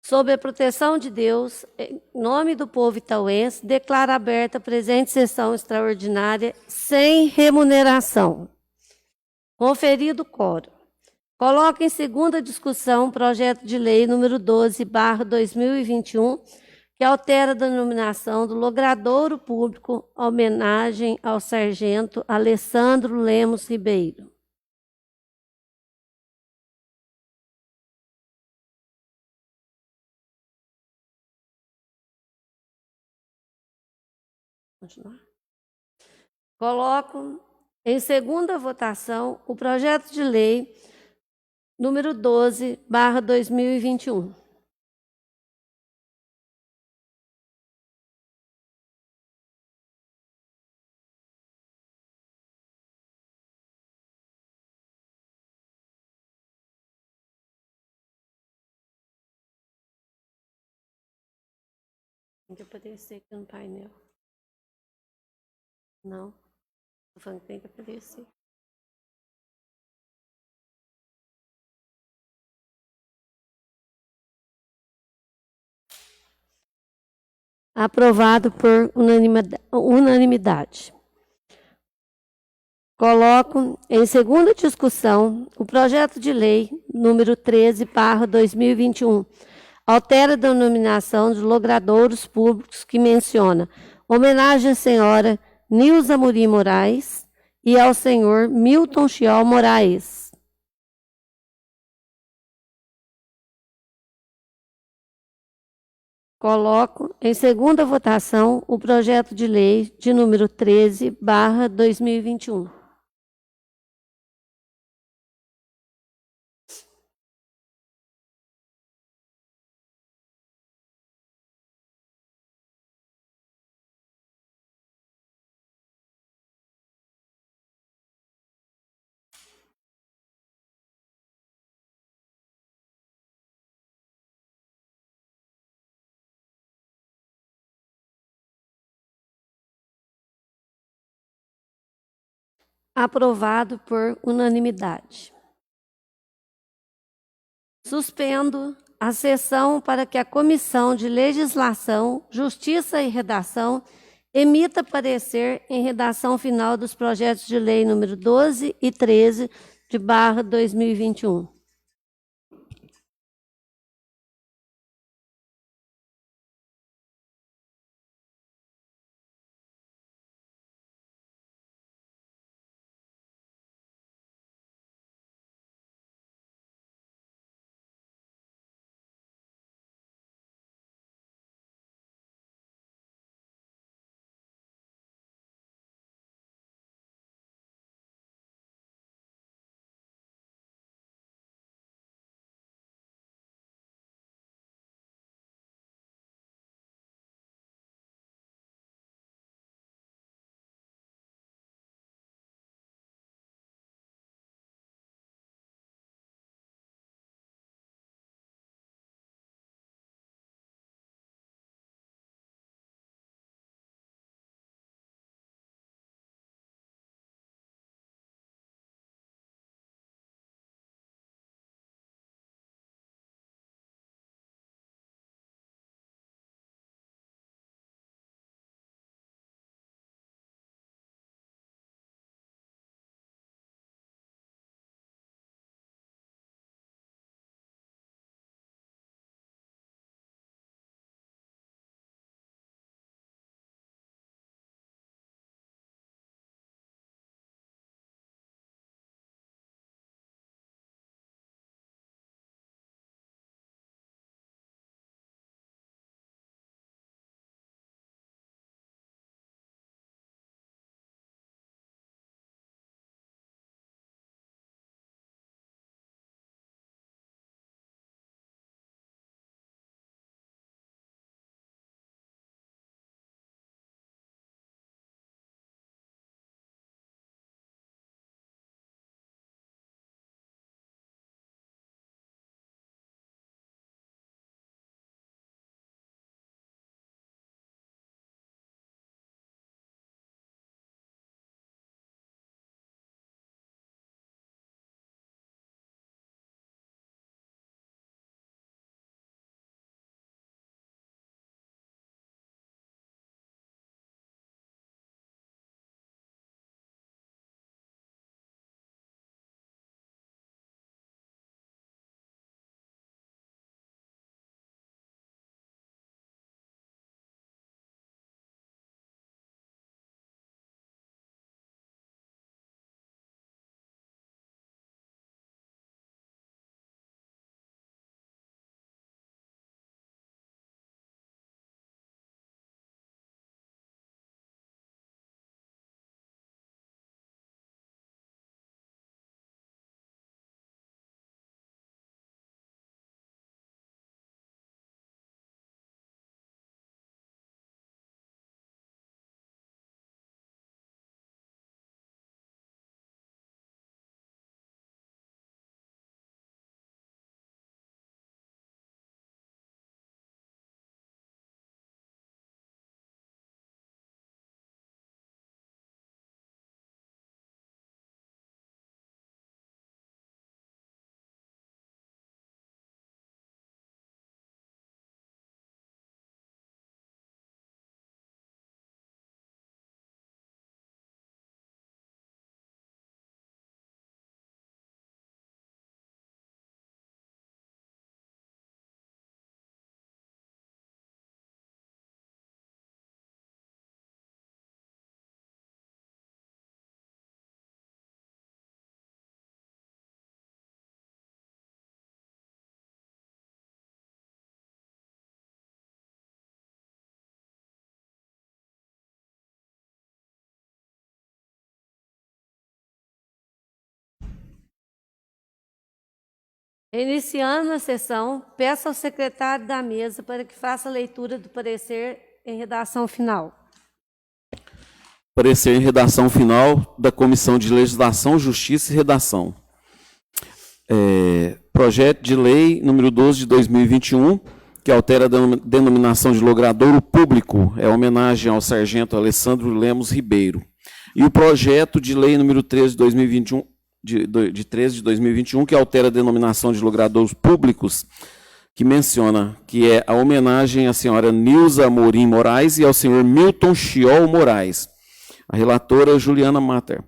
Sob a proteção de Deus, em nome do povo itauense, declaro aberta a presente sessão extraordinária sem remuneração. Conferido o quórum. Coloco em segunda discussão o projeto de lei número 12/2021, que altera a denominação do logradouro público, homenagem ao sargento Alessandro Lemos Ribeiro. Continuar. Coloco em segunda votação o projeto de lei número 12/2021. Tem que aparecer aqui no painel. Não. Estou falando que tem que aparecer. Aprovado por unanimidade. Coloco em segunda discussão o projeto de lei número 13/2021. Altera a denominação de logradouros públicos que menciona homenagem à senhora Nilza Amorim Moraes e ao senhor Milton Chiol Moraes. Coloco em segunda votação o projeto de lei de número 13/2021. Aprovado por unanimidade. Suspendo a sessão para que a Comissão de Legislação, Justiça e Redação emita parecer em redação final dos projetos de lei número 12 e 13/2021. Iniciando a sessão, peço ao secretário da mesa para que faça a leitura do parecer em redação final. Parecer em redação final da Comissão de Legislação, Justiça e Redação. Projeto de Lei número 12 de 2021, que altera a denominação de logradouro público, é homenagem ao sargento Alessandro Lemos Ribeiro. E o projeto de lei número 13 de 2021, de 13 de 2021, que altera a denominação de logradouros públicos, que menciona que é a homenagem à senhora Nilza Amorim Moraes e ao senhor Milton Chiol Moraes. A relatora Juliana Mater.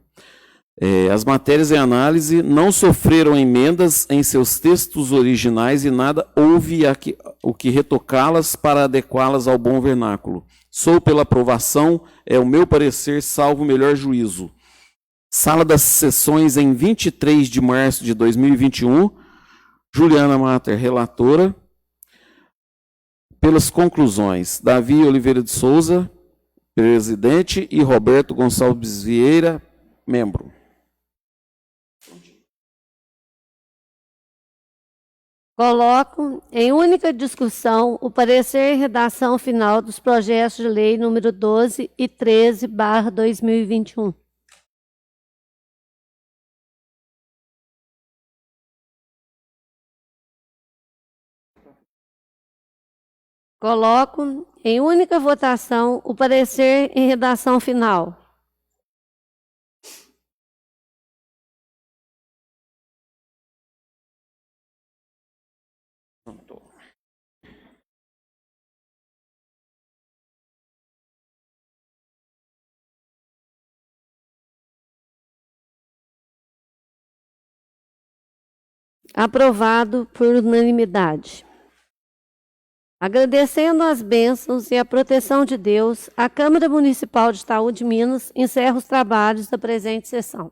As matérias em análise não sofreram emendas em seus textos originais e nada houve o que retocá-las para adequá-las ao bom vernáculo. Sou pela aprovação, é o meu parecer, salvo o melhor juízo. Sala das sessões em 23 de março de 2021, Juliana Mater, relatora. Pelas conclusões, Davi Oliveira de Souza, presidente, e Roberto Gonçalves Vieira, membro. Coloco em única discussão o parecer em redação final dos projetos de lei número 12 e 13/2021. Coloco em única votação o parecer em redação final. Aprovado por unanimidade. Agradecendo as bênçãos e a proteção de Deus, a Câmara Municipal de Itaú de Minas encerra os trabalhos da presente sessão.